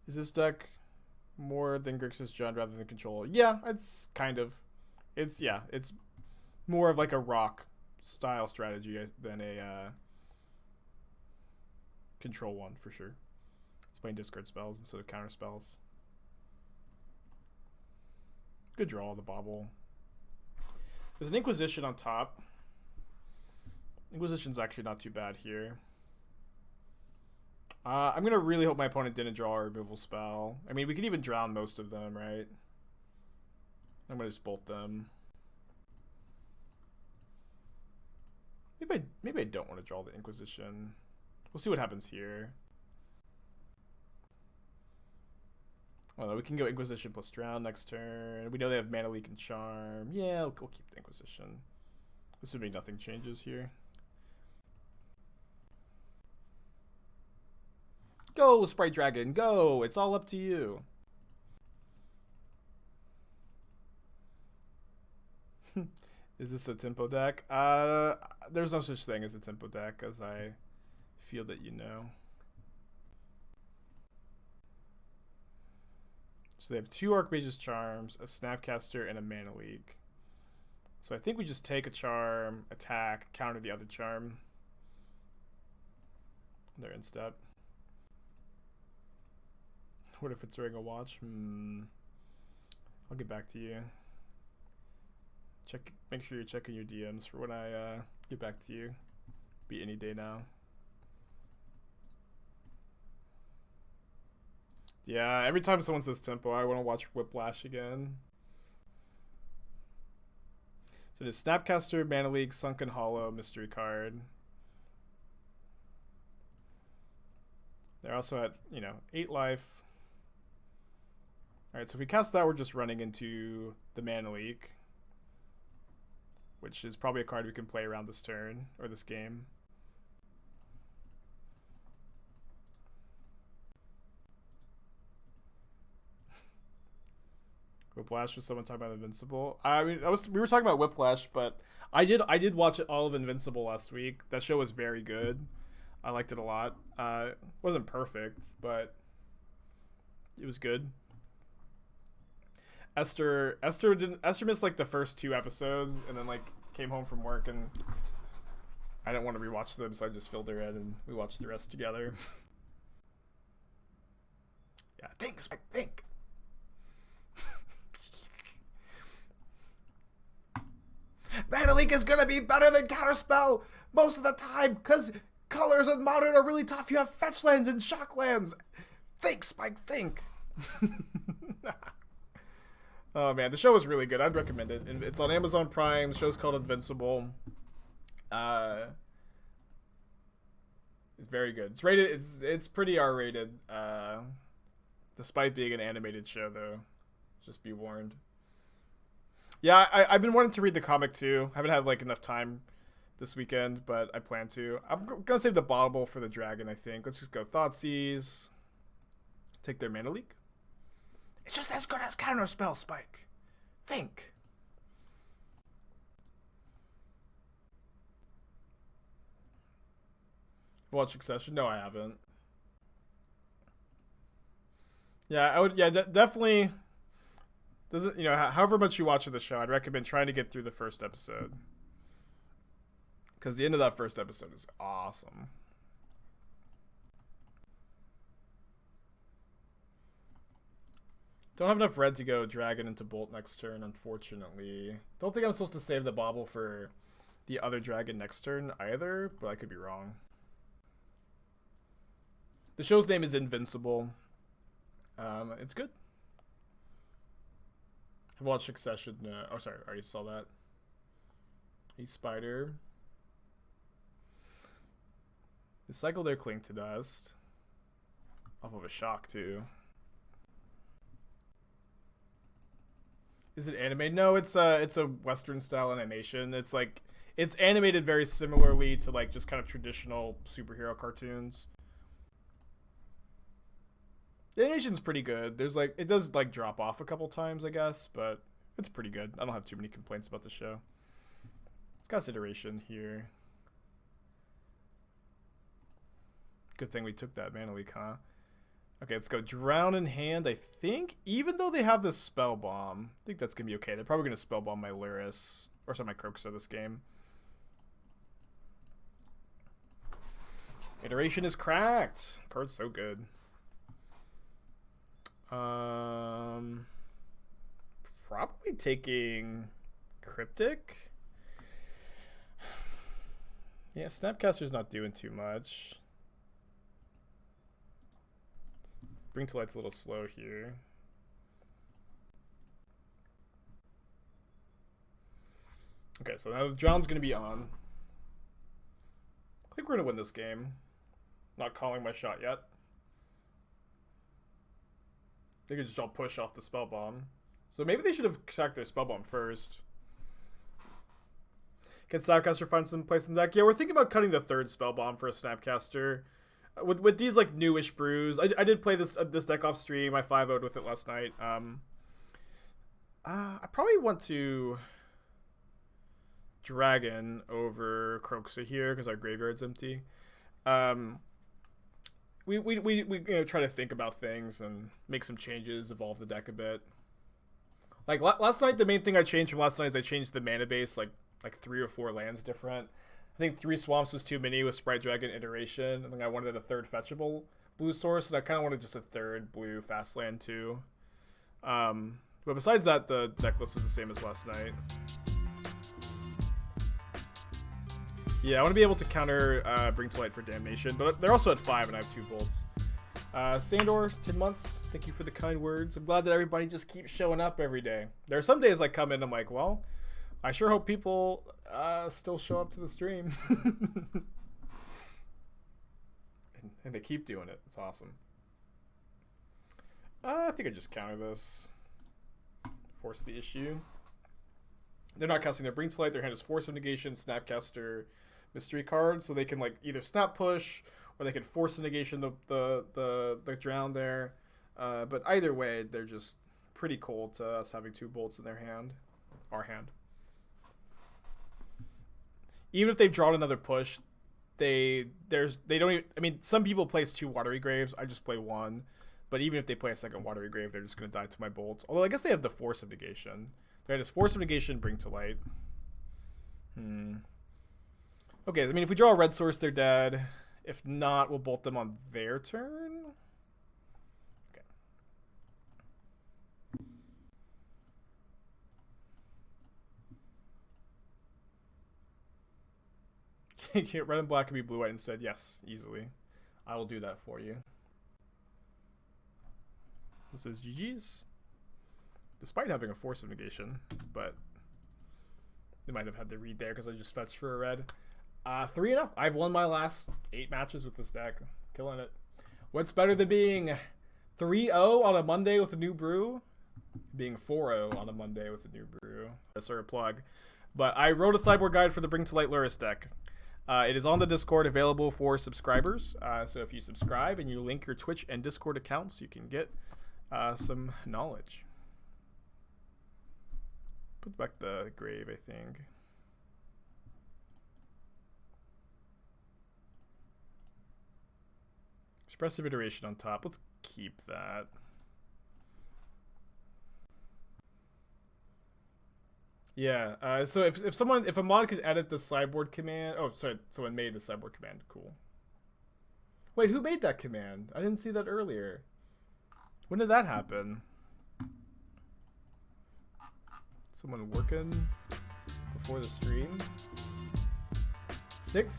Is this deck more than Grixis Jund rather than Control? Yeah, it's kind of. It's more of like a rock style strategy than a Control one for sure. It's playing discard spells instead of counter spells. Good draw, the Bauble. There's an Inquisition on top. Inquisition's actually not too bad here. I'm going to really hope my opponent didn't draw a removal spell. I mean, we could even drown most of them, right? I'm going to just bolt them. Maybe I don't want to draw the Inquisition. We'll see what happens here. Well, we can go Inquisition plus drown next turn. We know they have Mana Leak and Charm. Yeah, we'll keep the Inquisition. Assuming nothing changes here. Go, Sprite Dragon, go! It's all up to you. Is this a tempo deck? There's no such thing as a tempo deck, as I feel that you know. So they have 2 Archmage's Charms, a Snapcaster, and a Mana Leak. So I think we just take a charm, attack, counter the other charm. They're in step. What if it's Ring of Watch? I'll get back to you. Make sure you're checking your DMs for when I get back to you. Be any day now. Yeah, every time someone says tempo, I want to watch Whiplash again. So it is Snapcaster, Mana Leak, Sunken Hollow, Mystery card. They're also at, 8 life. Alright, so if we cast that, we're just running into the Mana Leak, which is probably a card we can play around this turn, or this game. Whiplash was someone talking about Invincible. I mean, we were talking about Whiplash, but I did watch all of Invincible last week. That show was very good. I liked it a lot. It wasn't perfect, but it was good. Esther missed like the first 2 episodes, and then like came home from work, and I didn't want to rewatch them, so I just filled her in, and we watched the rest together. Yeah, thanks. I think. Mana Leak is gonna be better than Counterspell most of the time, because colors in Modern are really tough. You have fetch lands and shock lands. Think, Spike, think. Oh man, the show was really good. I'd recommend it. It's on Amazon Prime. The show's called Invincible. It's very good. It's rated. It's pretty R-rated. Despite being an animated show, though, just be warned. Yeah, I've been wanting to read the comic too. Haven't had like enough time this weekend, but I plan to. I'm gonna save the Bauble for the dragon, I think. Let's just go Thoughtseize. Take their Mana Leak. It's just as good as Counterspell, Spike. Think. Watch Succession? No, I haven't. Yeah, I would. Yeah, definitely. Doesn't however much you watch of the show, I'd recommend trying to get through the first episode, because the end of that first episode is awesome. Don't have enough red to go dragon into bolt next turn, unfortunately. Don't think I'm supposed to save the Bauble for the other dragon next turn either, but I could be wrong. The show's name is Invincible. It's good. I've watched Succession. Oh, sorry, I already saw that. A spider. They cycle their Cling to Dust. Off of a shock, too. Is it anime? No, it's a Western style animation. It's like, it's animated very similarly to like just kind of traditional superhero cartoons. The animation's pretty good. There's like, it does like drop off a couple times, I guess, but it's pretty good. I don't have too many complaints about the show. It's got iteration here. Good thing we took that Mana Leak, huh? Okay, let's go Drown in Hand, I think. Even though they have this Spell Bomb, I think that's going to be okay. They're probably going to Spell Bomb my Lurrus, or sorry, my Kroxa this game. Iteration is cracked. Card's so good. Probably taking Cryptic. Yeah, Snapcaster's not doing too much. Bring to Light's a little slow here. Okay, so now the Drown's going to be on. I think we're going to win this game. Not calling my shot yet. They could just all push off the Spell Bomb. So maybe they should have sacked their Spell Bomb first. Can Snapcaster find some place in the deck? Yeah, we're thinking about cutting the third Spell Bomb for a Snapcaster. With these like newish brews, I did play this deck off stream. I 5-0'd with it last night. I probably want to Dragon over Kroxa here because our graveyard's empty. we try to think about things and make some changes, evolve the deck a bit. Like last night, the main thing I changed from last night is I changed the mana base like 3 or 4 lands different. I think 3 swamps was too many with Sprite Dragon Iteration. I think I wanted a 3rd fetchable blue source, and I kind of wanted just a 3rd blue fast land too. But besides that, the deck list was the same as last night. Yeah, I want to be able to counter Bring to Light for Damnation, but they're also at 5 and I have 2 bolts. Sandor, 10 months, thank you for the kind words. I'm glad that everybody just keeps showing up every day. There are some days I come in, I'm like, well, I sure hope people still show up to the stream. and they keep doing it. It's awesome. I think I just counter this. Force the issue. They're not casting their Bring to Light. Their hand is Force of Negation, Snapcaster, Mystery card, so they can like either snap push or they can force a negation the drown there. But either way, they're just pretty cold to us having 2 bolts in their hand. Our hand. Even if they've drawn another push, they don't even, I mean, some people place 2 Watery Graves. I just play 1. But even if they play a second Watery Grave, they're just going to die to my bolts. Although I guess they have the Force of Negation. They have Force of Negation, Bring to Light. Okay, I mean, if we draw a red source, they're dead. If not, we'll bolt them on their turn. Okay. Red and black can be blue, white instead. Yes, easily. I will do that for you. This is GG's. Despite having a Force of Negation, but they might have had to read there because I just fetched for a red. 3-0. I've won my last 8 matches with this deck. Killing it. What's better than being 3-0 on a Monday with a new brew? Being 4-0 on a Monday with a new brew. That's our plug. But I wrote a sideboard guide for the Bring to Light Lurrus deck. It is on the Discord, available for subscribers. So if you subscribe and you link your Twitch and Discord accounts, you can get some knowledge. Put back the grave, I think. Expressive Iteration on top. Let's keep that. Yeah. So if a mod could edit the sideboard command. Oh, sorry. Someone made the sideboard command. Cool. Wait, who made that command? I didn't see that earlier. When did that happen? Someone working before the stream.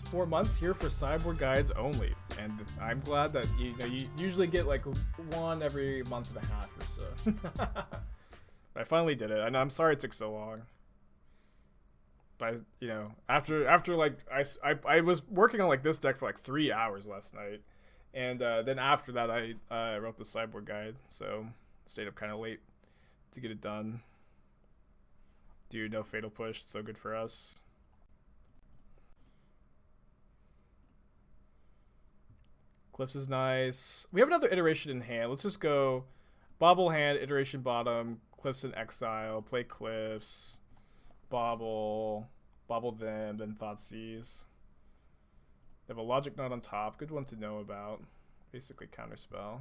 4 months here for sideboard guides only, and I'm glad that you usually get like 1 every month and a half or so. I finally did it, and I'm sorry it took so long. But after like I was working on like this deck for like 3 hours last night, and then after that I wrote the sideboard guide, so stayed up kind of late to get it done. Dude, no fatal push, so good for us. Cliffs is nice. We have another iteration in hand. Let's just go Bauble hand, iteration bottom, Cliffs in exile, play Cliffs, Bauble them, then Thoughtseize. They have a Logic Knot on top. Good one to know about. Basically counterspell.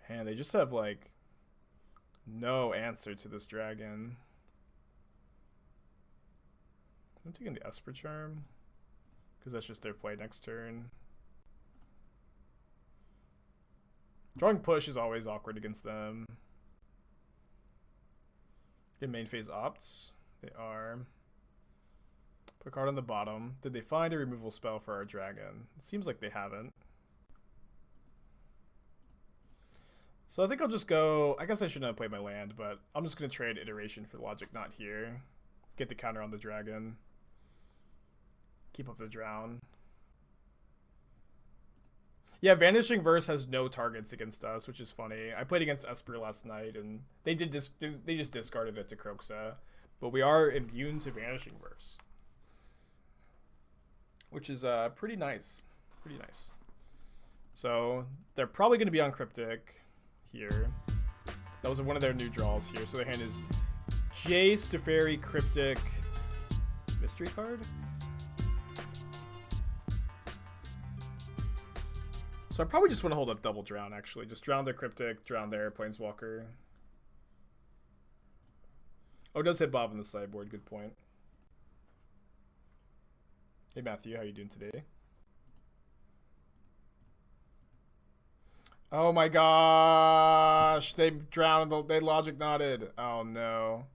And they just have like no answer to this dragon. I'm taking the Esper Charm, because that's just their play next turn. Drawing push is always awkward against them. In main phase opts, they are. Put a card on the bottom. Did they find a removal spell for our dragon? It seems like they haven't. So I think I'll just go. I guess I shouldn't have played my land, but I'm just going to trade Iteration for Logic Knot here. Get the counter on the dragon. Keep up the drown. Yeah, Vanishing Verse has no targets against us, which is funny. I played against Esper last night, and they just discarded it to Kroxa. But we are immune to Vanishing Verse, which is pretty nice. Pretty nice. So they're probably going to be on Cryptic here. That was one of their new draws here. So their hand is Jace, Teferi, Cryptic, Mystery card. So I probably just want to hold up double drown, actually. Just drown their Cryptic, drown their Planeswalker. Oh, it does hit Bob in the sideboard. Good point. Hey, Matthew. How you doing today? Oh my gosh. They drowned. They logic knotted. Oh no.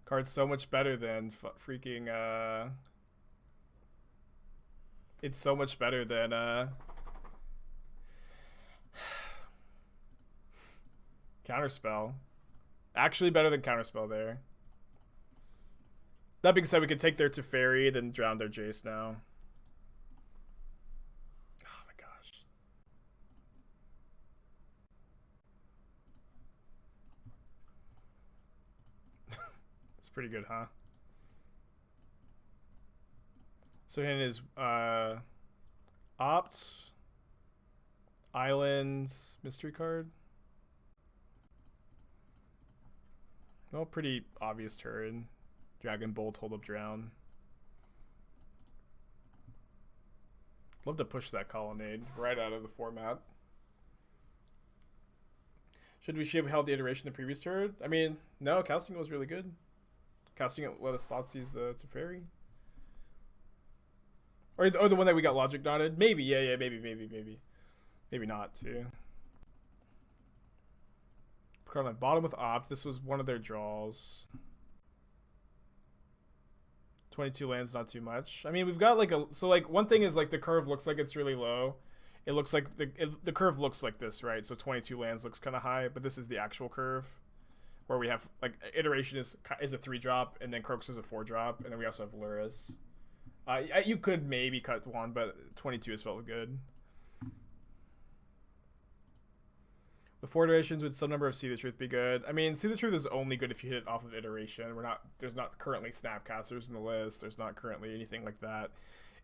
Card's so much better than freaking, It's so much better than, Counterspell. Actually better than Counterspell there. That being said, we could take their Teferi, then drown their Jace now. Oh my gosh. It's pretty good, huh? So in his Opt, Islands, Mystery card. Well, pretty obvious turn. Dragon Bolt, hold up, drown. Love to push that Colonnade right out of the format. Should we have held the iteration the previous turn? I mean, no, casting it was really good. Casting it let us Thoughtseize the Teferi. Or the one that we got logic knotted. Maybe, yeah, maybe. Maybe not, too. Card on bottom with Opt. This was one of their draws. 22 lands, not too much. I mean, we've got like a... So, like, one thing is, like, the curve looks like it's really low. It looks like... The curve looks like this, right? So 22 lands looks kind of high, but this is the actual curve. Where we have, like, iteration is a 3-drop, and then Kroxa is a 4-drop, and then we also have Lurrus. You could maybe cut one, but 22 has felt good. The 4 iterations with some number of See the Truth be good. I mean, See the Truth is only good if you hit it off of iteration. There's not currently Snapcasters in the list. There's not currently anything like that.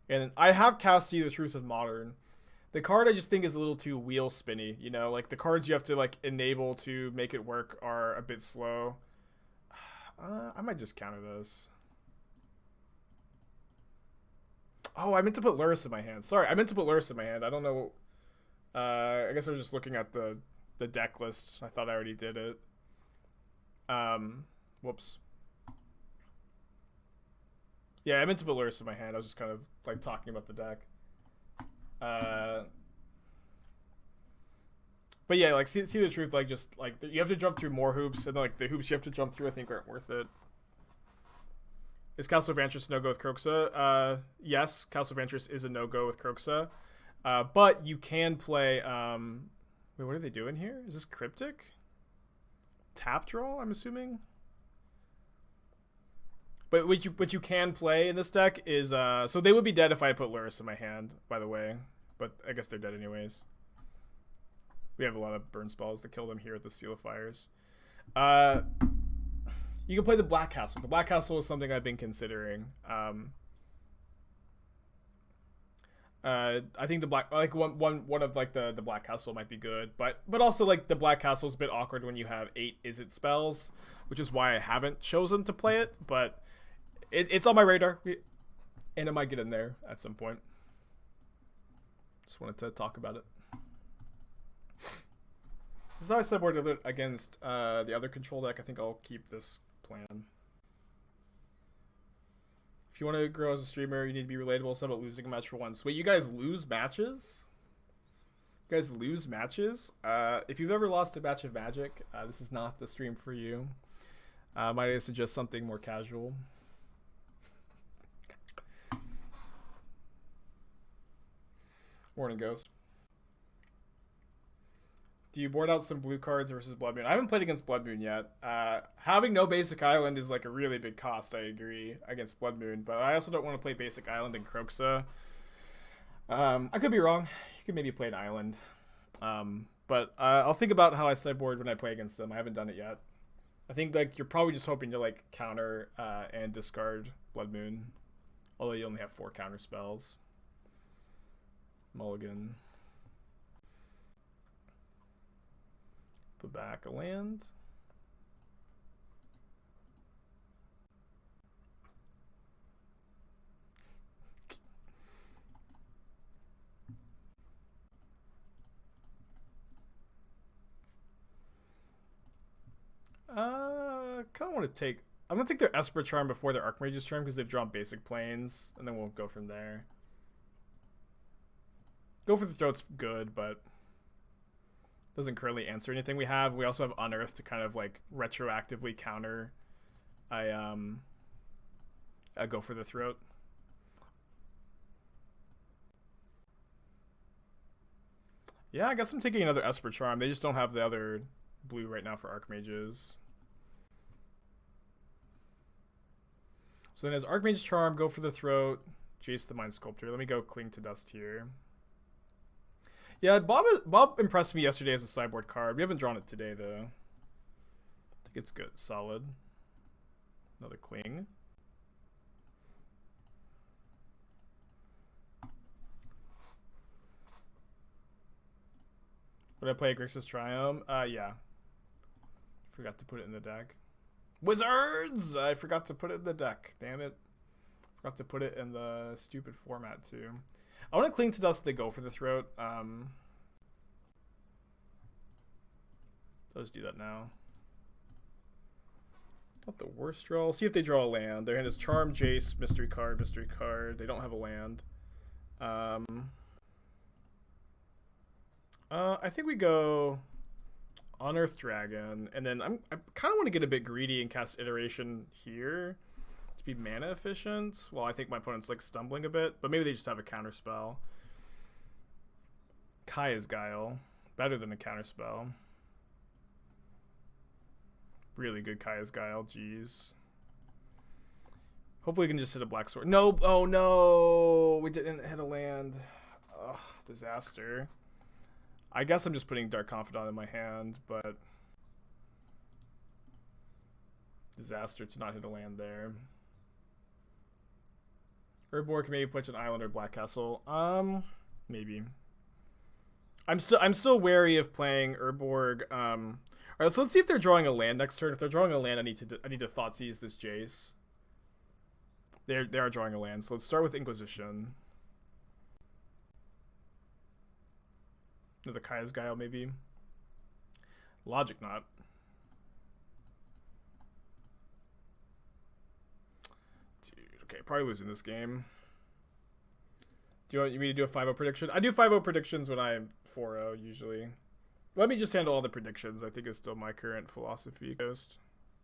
And I have cast See the Truth with Modern. The card I just think is a little too wheel spinny. You know, like the cards you have to like enable to make it work are a bit slow. I might just counter this. Oh, I meant to put Lurrus in my hand. Sorry, I meant to put Lurrus in my hand. I don't know. I guess I was just looking at the deck list. I thought I already did it. Whoops. Yeah, I meant to put Lurrus in my hand. I was just kind of like talking about the deck. But yeah, like see the truth. Like just like you have to jump through more hoops, and like the hoops you have to jump through, I think aren't worth it. Is Castle of Vantress no-go with Kroxa? Yes, Castle of Vantress is a no-go with Kroxa. But you can play... wait, what are they doing here? Is this Cryptic? Tap draw, I'm assuming? But what you can play in this deck is... so they would be dead if I put Lurrus in my hand, by the way. But I guess they're dead anyways. We have a lot of burn spells that kill them here at the Seal of Fires. You can play the Black Castle. The Black Castle is something I've been considering. I think the one of like the Black Castle might be good, but also like the Black Castle is a bit awkward when you have 8 Izzet spells, which is why I haven't chosen to play it. But it's on my radar, and it might get in there at some point. Just wanted to talk about it. As I sideboard against the other control deck, I think I'll keep this plan. If you want to grow as a streamer, you need to be relatable. It's about losing a match for once. Wait, you guys lose matches? You guys lose matches? If you've ever lost a match of Magic, this is not the stream for you. Might I suggest something more casual? Morning, Ghost. Do you board out some blue cards versus Blood Moon? I haven't played against Blood Moon yet. Having no basic island is like a really big cost, I agree, against Blood Moon. But I also don't want to play basic island in Kroxa. I could be wrong. You could maybe play an island. But I'll think about how I sideboard when I play against them. I haven't done it yet. I think like you're probably just hoping to like counter and discard Blood Moon. Although you only have 4 counter spells. Mulligan. Put back a land. kind of want to take... I'm going to take their Esper Charm before their Archmage's Charm because they've drawn basic planes, and then we'll go from there. Go for the Throat's good, but doesn't currently answer anything we have. We also have Unearth to kind of like retroactively counter I go for the Throat. Yeah, I guess I'm taking another Esper Charm. They just don't have the other blue right now for Archmages. So then as Archmage's Charm, go for the Throat, Jace the Mind Sculptor. Let me go Cling to Dust here. Yeah, Bob impressed me yesterday as a sideboard card. We haven't drawn it today, though. I think it's good. Solid. Another Cling. Would I play a Grixis Triumph? Yeah. Forgot to put it in the deck. Wizards! I forgot to put it in the deck. Damn it. Forgot to put it in the stupid format, too. I want to Cling to Dust. They go for the Throat. I'll just do that now. Not the worst draw. We'll see if they draw a land. Their hand is Charm, Jace, Mystery Card, Mystery Card. They don't have a land. I think we go Unearth Dragon, and then I kind of want to get a bit greedy and cast Iteration here to be mana efficient. Well, I think my opponent's like stumbling a bit, but maybe they just have a counter spell. Kaya's Guile, better than a counter spell. Really good Kaya's Guile, jeez. Hopefully we can just hit a black sword. Nope, oh no, we didn't hit a land. Ugh, disaster. I guess I'm just putting Dark Confidant in my hand, but disaster to not hit a land there. Urborg can maybe put an island or Black Castle. Maybe. I'm still wary of playing Urborg. Alright, so let's see if they're drawing a land next turn. If they're drawing a land, I need to Thoughtseize this Jace. They are drawing a land, so let's start with Inquisition. Another Kaya's Guile, maybe. Logic Knot. Dude, okay, probably losing this game. Do you want me to do a 5-0 prediction? I do 5-0 predictions when I'm 4-0, usually. Let me just handle all the predictions. I think it's still my current philosophy, Ghost.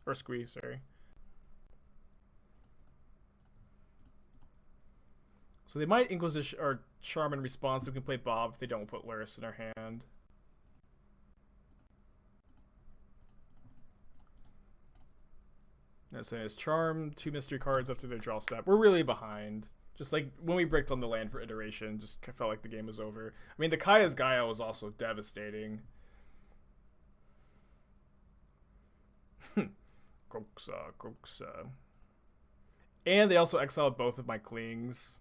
Or Squee, sorry. So they might Inquisition or Charm in response. We can play Bob if they don't put Lurrus in our hand. No, so it's Charm, 2 mystery cards after their draw step. We're really behind. Just like when we bricked on the land for Iteration, just felt like the game was over. I mean, the Kaya's Guile was also devastating. Kroxa. And they also exiled both of my Clings.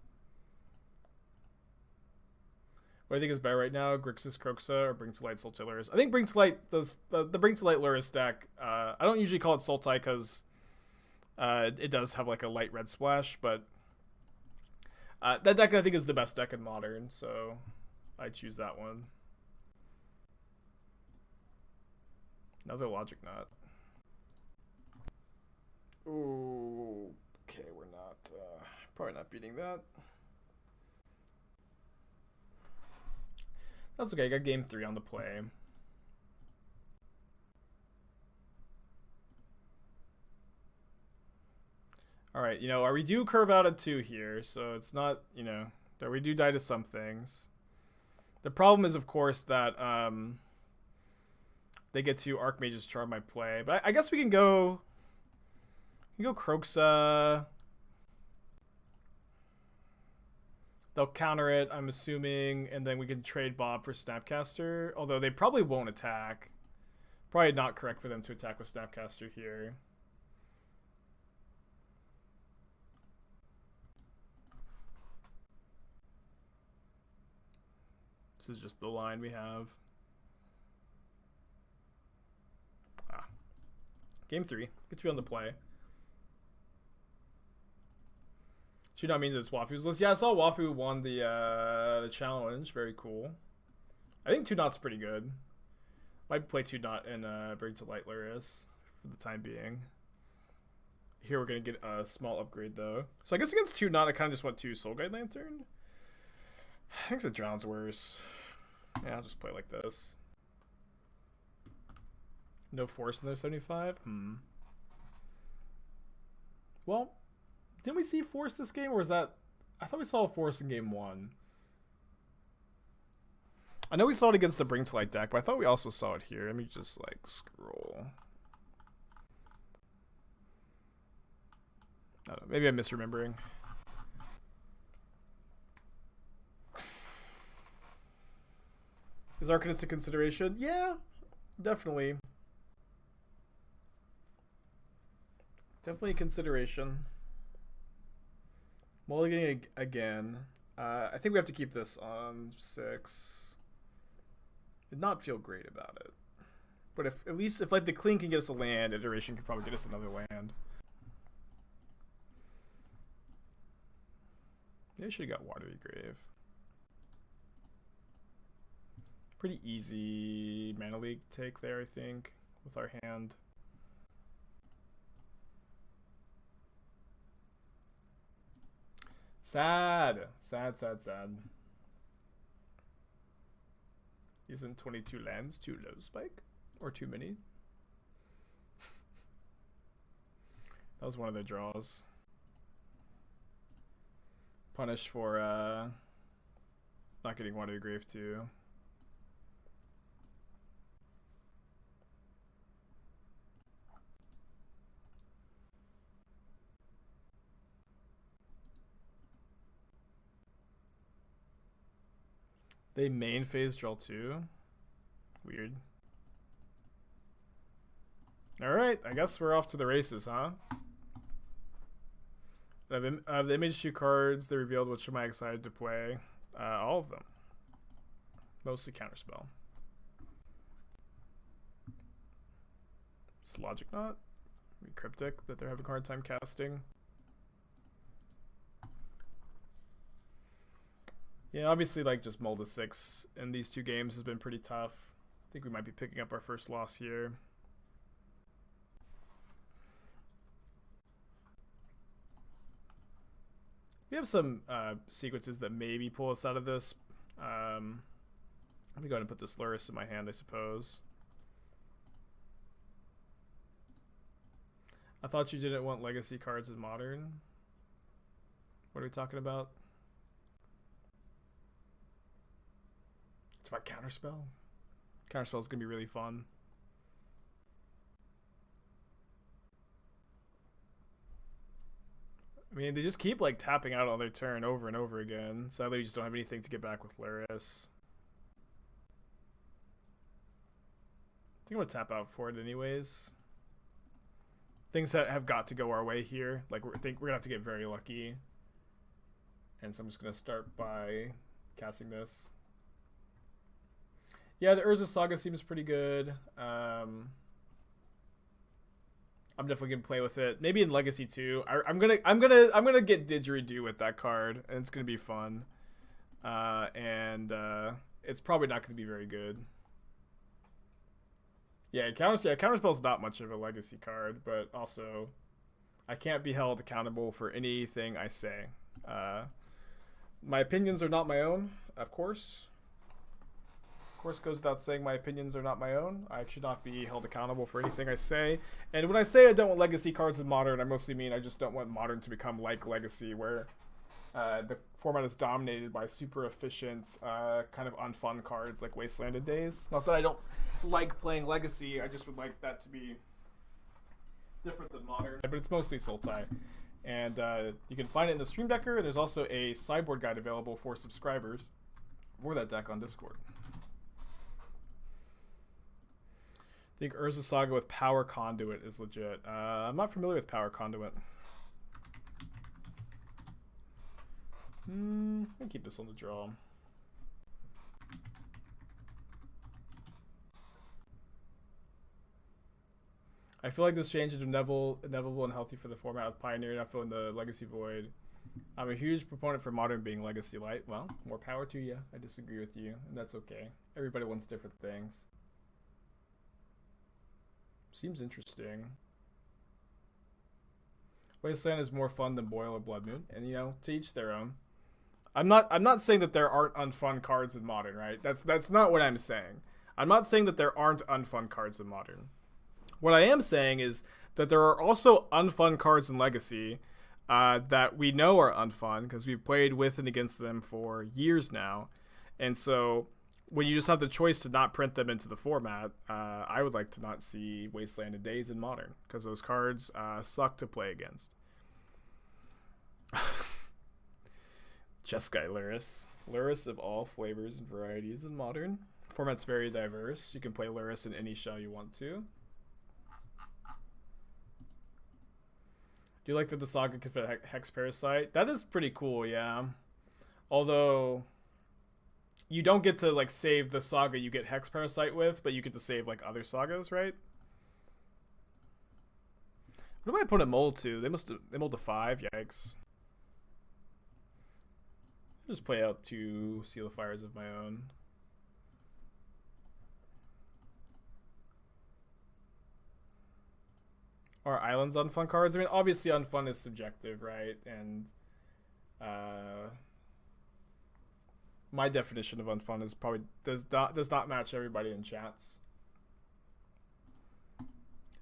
What do I think is better right now? Grixis Kroxa or Bring to Light Lurrus? I think Bring to Light does the Bring to Light Lurrus deck. I don't usually call it Sultai because it does have like a light red splash, but that deck I think is the best deck in Modern, so I choose that one. Another Logic Knot. Ooh, okay, we're not probably not beating that. That's okay, I got game 3 on the play. Alright, you know, we do curve out at 2 here, so it's not, you know, that we do die to some things. The problem is, of course, that they get to Archmage's Charm my play. But I guess we can go Kroxa. They'll counter it, I'm assuming, and then we can trade Bob for Snapcaster. Although they probably won't attack. Probably not correct for them to attack with Snapcaster here. This is just the line we have. Game 3. Gets to be on the play. 2-Knot means it's Wafu's list. Yeah, I saw Wafu won the challenge. Very cool. I think 2-Knot's pretty good. Might play 2-Knot and Bring to Light Lurrus for the time being. Here we're going to get a small upgrade, though. So I guess against 2 not, I kind of just went 2 Soul Guide Lantern. I think the Drown's worse. Yeah, I'll just play like this. No force in their 75? Well, didn't we see force this game, or was that... I thought we saw a force in game 1. I know we saw it against the Bring to Light deck, but I thought we also saw it here. Let me just, like, scroll. I don't know, maybe I'm misremembering. Is Arcanist a consideration? Yeah, definitely. Definitely a consideration. Mulliganing again. I think we have to keep this on 6. Did not feel great about it. But if at least if like the clean can get us a land, iteration could probably get us another land. Maybe I should have got Watery Grave. Pretty easy Mana League take there, I think, with our hand. Sad. Sad, sad, sad. Isn't 22 lands too low, Spike? Or too many? That was one of their draws. Punish for not getting Watery Grave too. They main phase draw 2. Weird. Alright, I guess we're off to the races, huh? The image 2 cards they revealed, which am I excited to play? All of them. Mostly Counterspell. It's Logic Knot. Cryptic that they're having a hard time casting. Yeah, obviously, like, just mull to 6 in these 2 games has been pretty tough. I think we might be picking up our first loss here. We have some sequences that maybe pull us out of this. Let me go ahead and put this Lurrus in my hand, I suppose. I thought you didn't want legacy cards in Modern. What are we talking about? It's about Counterspell. Counterspell is going to be really fun. I mean, they just keep like tapping out on their turn over and over again. Sadly, we just don't have anything to get back with Lurrus. I think I'm going to tap out for it anyways. Things that have got to go our way here. Like, we're going to have to get very lucky. And so I'm just going to start by casting this. Yeah, the Urza Saga seems pretty good. I'm definitely gonna play with it. Maybe in Legacy too. I'm gonna get Didgeridoo with that card, and it's gonna be fun. It's probably not gonna be very good. Yeah, Counterspell's not much of a Legacy card, but also I can't be held accountable for anything I say. My opinions are not my own, of course. Of course, goes without saying my opinions are not my own. I should not be held accountable for anything I say. And when I say I don't want Legacy cards in Modern, I mostly mean I just don't want Modern to become like Legacy, where the format is dominated by super efficient, kind of unfun cards like Wastelanded Days. Not that I don't like playing Legacy, I just would like that to be different than Modern. But it's mostly Sultai. And you can find it in the Stream Decker, and there's also a sideboard guide available for subscribers for that deck on Discord. I think Urza Saga with Power Conduit is legit. I'm not familiar with Power Conduit. I'll keep this on the draw. I feel like this change is inevitable and healthy for the format with Pioneer, not filling the Legacy void. I'm a huge proponent for Modern being Legacy light. Well, more power to you. I disagree with you, and that's okay. Everybody wants different things. Seems interesting. Wasteland is more fun than Boil or Blood Moon, and you know, to each their own. I'm not saying that there aren't unfun cards in Modern, right? That's not what I'm saying. I'm not saying that there aren't unfun cards in Modern. What I am saying is that there are also unfun cards in Legacy that we know are unfun because we've played with and against them for years now. And so when you just have the choice to not print them into the format, I would like to not see Wastelanded Days in Modern because those cards suck to play against. Jeskai Lurrus. Lurrus of all flavors and varieties in Modern. Format's very diverse. You can play Lurrus in any shell you want to. Do you like the Dasaga Confidant Hex Parasite? That is pretty cool, yeah. Although you don't get to like save the saga you get Hex Parasite with, but you get to save like other sagas, right? What do my opponent mold to? They mold to 5. Yikes. I'll just play out 2 Seal of Fires of my own. Are islands unfun cards? I mean, obviously unfun is subjective, right? And my definition of unfun is probably does not match everybody in chats.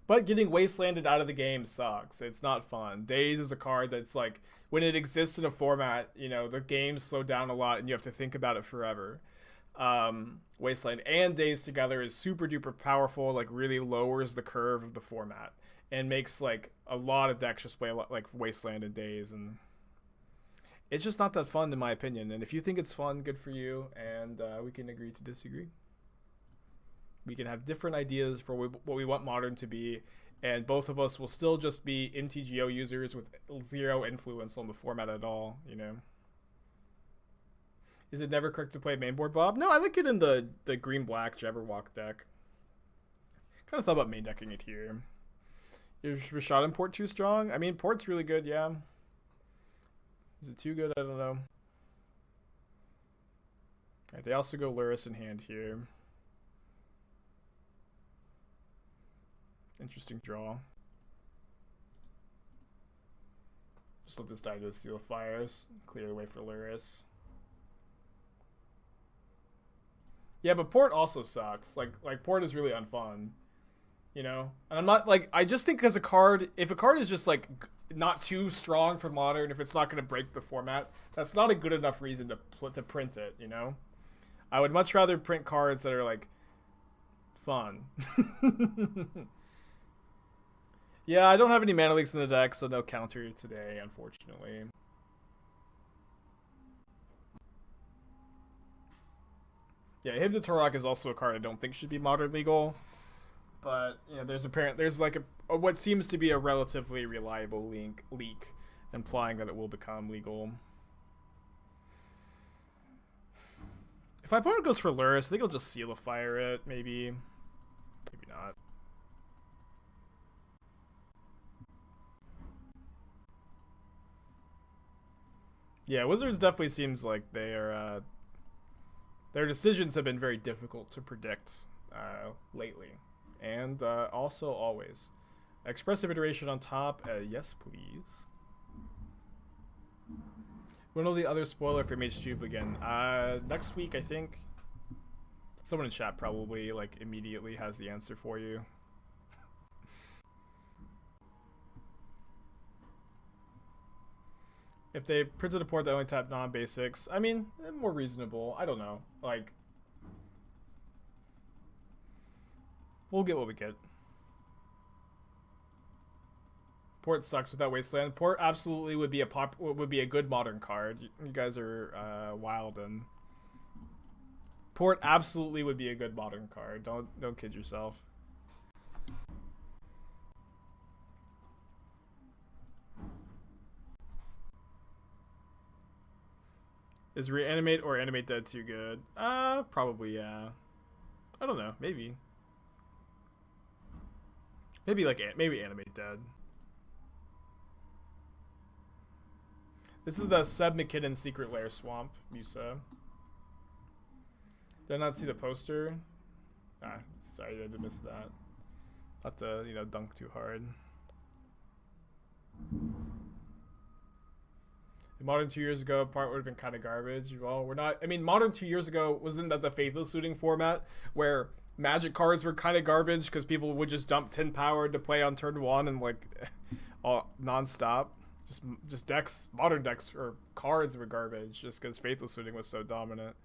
But getting wastelanded out of the game sucks. It's not fun. Days is a card that's like, when it exists in a format, you know, the game's slowed down a lot and you have to think about it forever. Wasteland and Days together is super duper powerful, like really lowers the curve of the format and makes like a lot of decks just play like Wasteland and Days, and it's just not that fun in my opinion. And if you think it's fun, good for you, and we can agree to disagree. We can have different ideas for what we want Modern to be, and both of us will still just be MTGO users with 0 influence on the format at all, you know. Is it never correct to play mainboard, Bob? No, I like it in the green-black Jabberwock deck. Kind of thought about main decking it here. Is Rashad Port too strong? I mean, Port's really good, yeah. Is it too good? I don't know. Alright, they also go Lurrus in hand here. Interesting draw. Just let this die to the Seal of Fires. Clear the way for Lurrus. Yeah, but Port also sucks. Like Port is really unfun. You know? And I'm not like, I just think as a card, if a card is just like not too strong for Modern, if it's not going to break the format, that's not a good enough reason to print it, you know? I would much rather print cards that are like fun. Yeah, I don't have any mana leaks in the deck, so no counter today, unfortunately. Yeah, Hypnotorok is also a card I don't think should be Modern legal. But, you know, there's like a what seems to be a relatively reliable leak implying that it will become legal. If my opponent goes for Lurrus, I think I'll just Seal of Fire it, maybe. Maybe not. Yeah, Wizards definitely seems like they are, their decisions have been very difficult to predict lately. And also always. Expressive Iteration on top. Yes, please. When will the other spoiler for Mage Tube again? Next week, I think. Someone in chat probably like immediately has the answer for you. If they printed a port that only tapped non-basics, I mean, more reasonable. I don't know. Like, we'll get what we get. Port sucks without Wasteland. Port absolutely would be a good Modern card. You guys are wild, and Port absolutely would be a good Modern card. Don't kid yourself. Is Reanimate or Animate Dead too good? Probably, yeah. I don't know. Maybe. Maybe Animate Dead. This is the Seb McKinnon Secret Lair Swamp, Musa. Did I not see the poster? Sorry, I did miss that. Not to, dunk too hard. Modern 2 years ago, part would have been kind of garbage. Well, we're not. I mean, Modern 2 years ago wasn't that the Faithless Looting format where Magic cards were kind of garbage because people would just dump 10 power to play on turn one and like all nonstop. Just decks, modern decks or cards were garbage just because Faithless Looting was so dominant.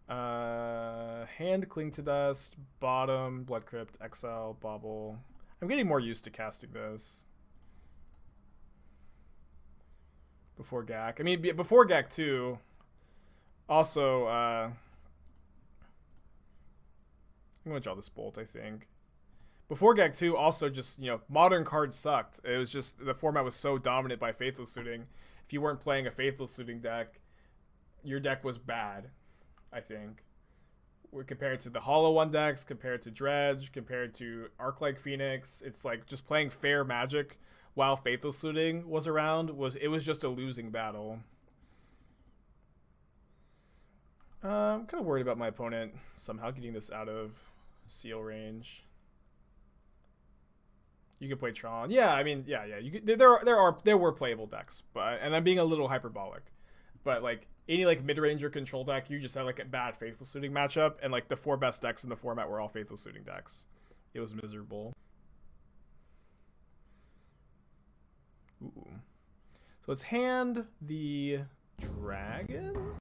Hand, Cling to Dust, bottom, Blood Crypt, XL, Bauble. I'm getting more used to casting this. Before GAC. I mean, before GAC too. Also, I'm going to draw this bolt, I think. Before GAC 2, also just, modern cards sucked. It was just, the format was so dominant by Faithless Looting. If you weren't playing a Faithless Looting deck, your deck was bad, I think. Compared to the Hollow One decks, compared to Dredge, compared to Arc-like Phoenix, it's like just playing fair Magic while Faithless Looting was around, it was just a losing battle. I'm kind of worried about my opponent somehow getting this out of seal range. You could play Tron. Yeah, I mean, yeah. There were playable decks, and I'm being a little hyperbolic, but like any like mid-ranger control deck, you just had like a bad Faithless Looting matchup, and like the 4 best decks in the format were all Faithless Looting decks. It was miserable. Ooh. So let's hand the dragon.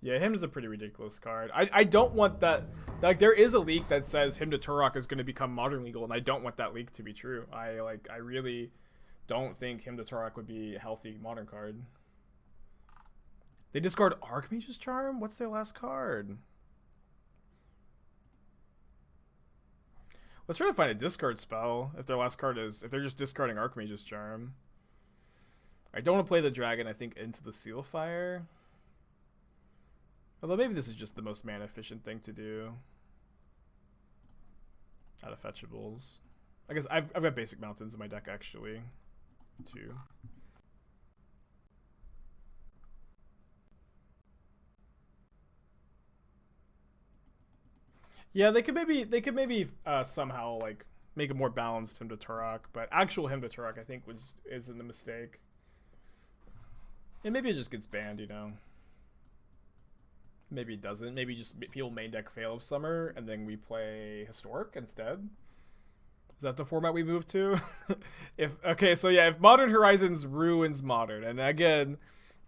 Yeah, him is a pretty ridiculous card. I don't want that. Like, there is a leak that says Hymn to Turok is going to become modern legal, and I don't want that leak to be true. I really don't think Hymn to Turok would be a healthy modern card. They discard Archmage's Charm? What's their last card? Let's try to find a discard spell if their last card is... If they're just discarding Archmage's Charm. I don't want to play the dragon, I think, into the Sealfire. Although maybe this is just the most mana efficient thing to do. Out of fetchables. I guess I've got basic mountains in my deck actually. Too. Yeah, they could maybe somehow like make a more balanced Hymn to Turok, but actual Hymn to Turok I think isn't a mistake. And maybe it just gets banned, Maybe it doesn't. Maybe just people main deck Veil of Summer, and then we play Historic instead. Is that the format we move to? If Modern Horizons ruins Modern, and again,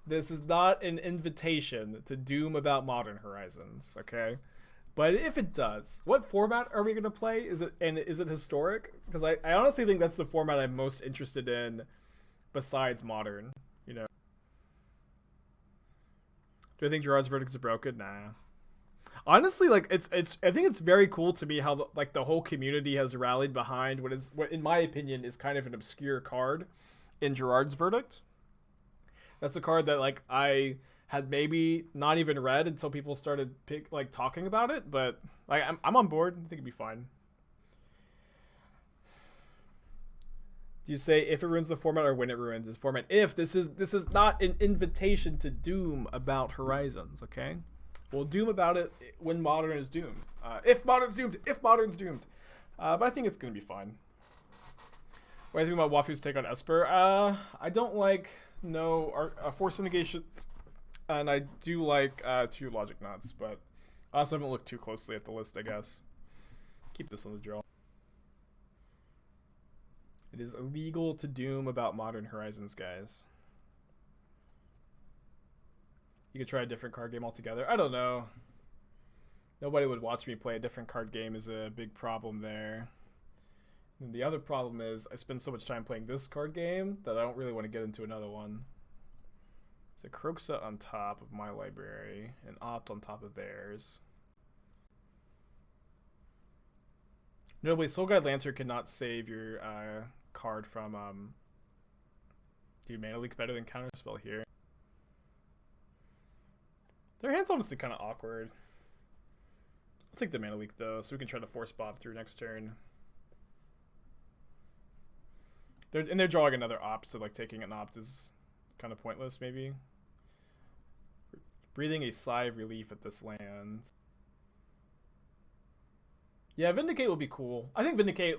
this is not an invitation to doom about Modern Horizons, okay? But if it does, what format are we going to play? Is it Historic? Because I honestly think that's the format I'm most interested in besides Modern, Do I think Gerard's verdict is broken? Nah. Honestly, like I think it's very cool to me how the whole community has rallied behind what in my opinion is kind of an obscure card in Gerard's verdict. That's a card that like I had maybe not even read until people started talking about it, but like I'm on board. I think it'd be fine. Do you say if it ruins the format or when it ruins this format? If this is not an invitation to doom about Horizons, okay? We'll doom about it when Modern is doomed. If Modern's doomed, but I think it's gonna be fine. What do you think about Wafu's take on Esper? I don't like Force of Negations, and I do like 2 Logic Knots, but I also haven't looked too closely at the list, I guess. Keep this on the draw. It is illegal to doom about Modern Horizons, guys. You could try a different card game altogether. I don't know. Nobody would watch me play a different card game is a big problem there. And the other problem is I spend so much time playing this card game that I don't really want to get into another one. It's a Kroxa on top of my library and Opt on top of theirs. Notably, Soul Guide Lancer cannot save your card from Mana Leak better than Counterspell here. Their hand's honestly kind of awkward. I'll take the Mana Leak though, so we can try to force Bob through next turn. They're drawing another Opt, so like taking an Opt is kind of pointless maybe. Breathing a sigh of relief at this land. Yeah, Vindicate would be cool. I think Vindicate,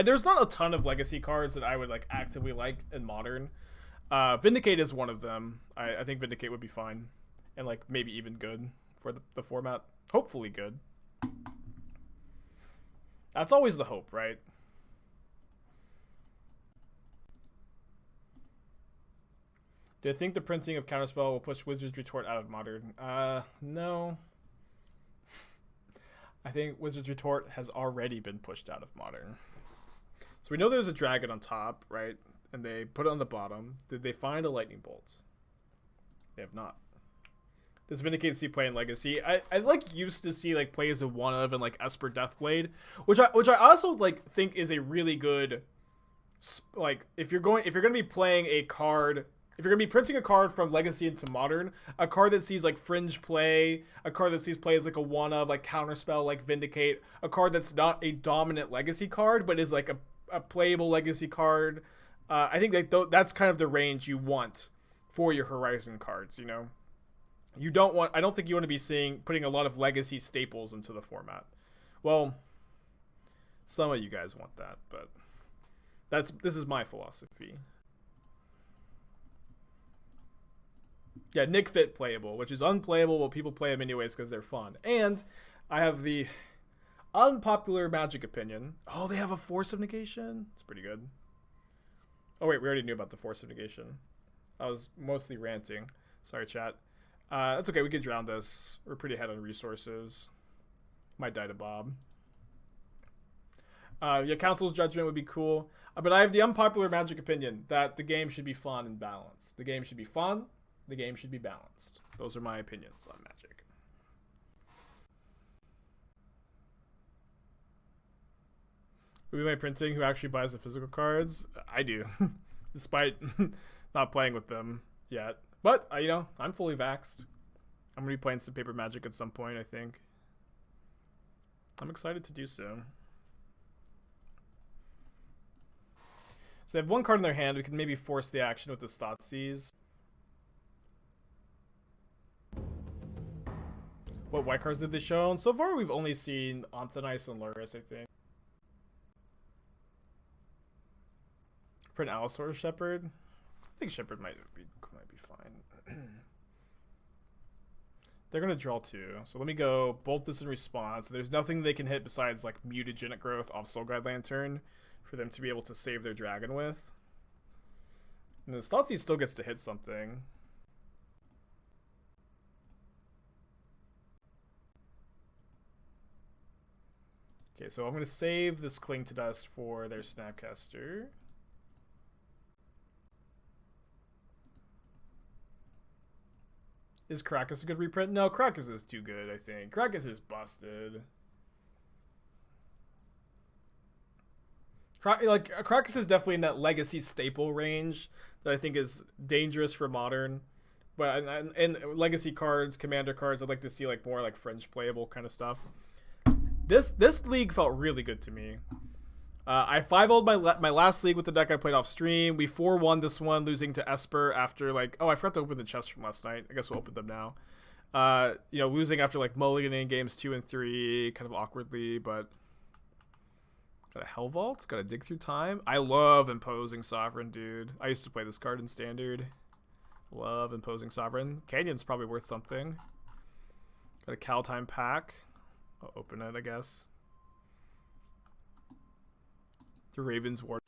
there's not a ton of legacy cards that I would like actively like in Modern. Vindicate is one of them. I think Vindicate would be fine, and like maybe even good for the format. Hopefully good. That's always the hope, right? Do you think the printing of Counterspell will push Wizard's Retort out of Modern? No. I think Wizard's Retort has already been pushed out of Modern. So we know there's a dragon on top, right? And they put it on the bottom. Did they find a lightning bolt? They have not. Does Vindicate see play in Legacy? I like used to see like plays of one of and like Esper Deathblade, which I also like think is a really good like if you're gonna be playing a card. If you're going to be printing a card from Legacy into Modern, a card that sees, like, Fringe play, a card that sees play as, like, a one-of, like, Counterspell, like, Vindicate, a card that's not a dominant Legacy card, but is, like, a playable Legacy card, I think that's kind of the range you want for your Horizon cards, you know? I don't think you want to be putting a lot of Legacy staples into the format. Well, some of you guys want that, but this is my philosophy. Yeah, Nick Fit playable, which is unplayable, but people play them anyways because they're fun. And I have the unpopular Magic opinion. Oh, they have a Force of Negation? It's pretty good. Oh, wait, we already knew about the Force of Negation. I was mostly ranting. Sorry, chat. That's okay, we can drown this. We're pretty ahead on resources. Might die to Bob. Yeah, Council's Judgment would be cool. But I have the unpopular Magic opinion that the game should be fun and balanced. The game should be fun. The game should be balanced. Those are my opinions on Magic. Who am I printing? Who actually buys the physical cards? I do, despite not playing with them yet. But you know, I'm fully vaxxed. I'm gonna be playing some paper Magic at some point. I think. I'm excited to do so. So they have one card in their hand. We can maybe force the action with the Thoughtseize. What white cards did they show? So far, we've only seen Anthonice and Lurrus, I think. Print Allosaurus Shepherd. I think Shepherd might be fine. They're gonna draw two, so let me go bolt this in response. There's nothing they can hit besides like Mutagenic Growth off Soul Guide Lantern for them to be able to save their dragon with. And then Thoughtseize still gets to hit something. Okay, so I'm going to save this Cling to Dust for their Snapcaster. Is Krakus a good reprint? No, Krakus is too good, I think. Krakus is busted. Krakus is definitely in that Legacy staple range that I think is dangerous for Modern. But and Legacy cards, Commander cards, I'd like to see like more like Fringe playable kind of stuff. This league felt really good to me. I 5-0'd my last league with the deck I played off stream. We 4-1 this one, losing to Esper after like... Oh, I forgot to open the chests from last night. I guess we'll open them now. You know, losing after like mulliganing games 2 and 3, kind of awkwardly, but... Got a Hell Vault, got to dig through time. I love Imposing Sovereign, dude. I used to play this card in Standard. Love Imposing Sovereign. Canyon's probably worth something. Got a Kaldheim pack. I'll open it, I guess. The Raven's Ward.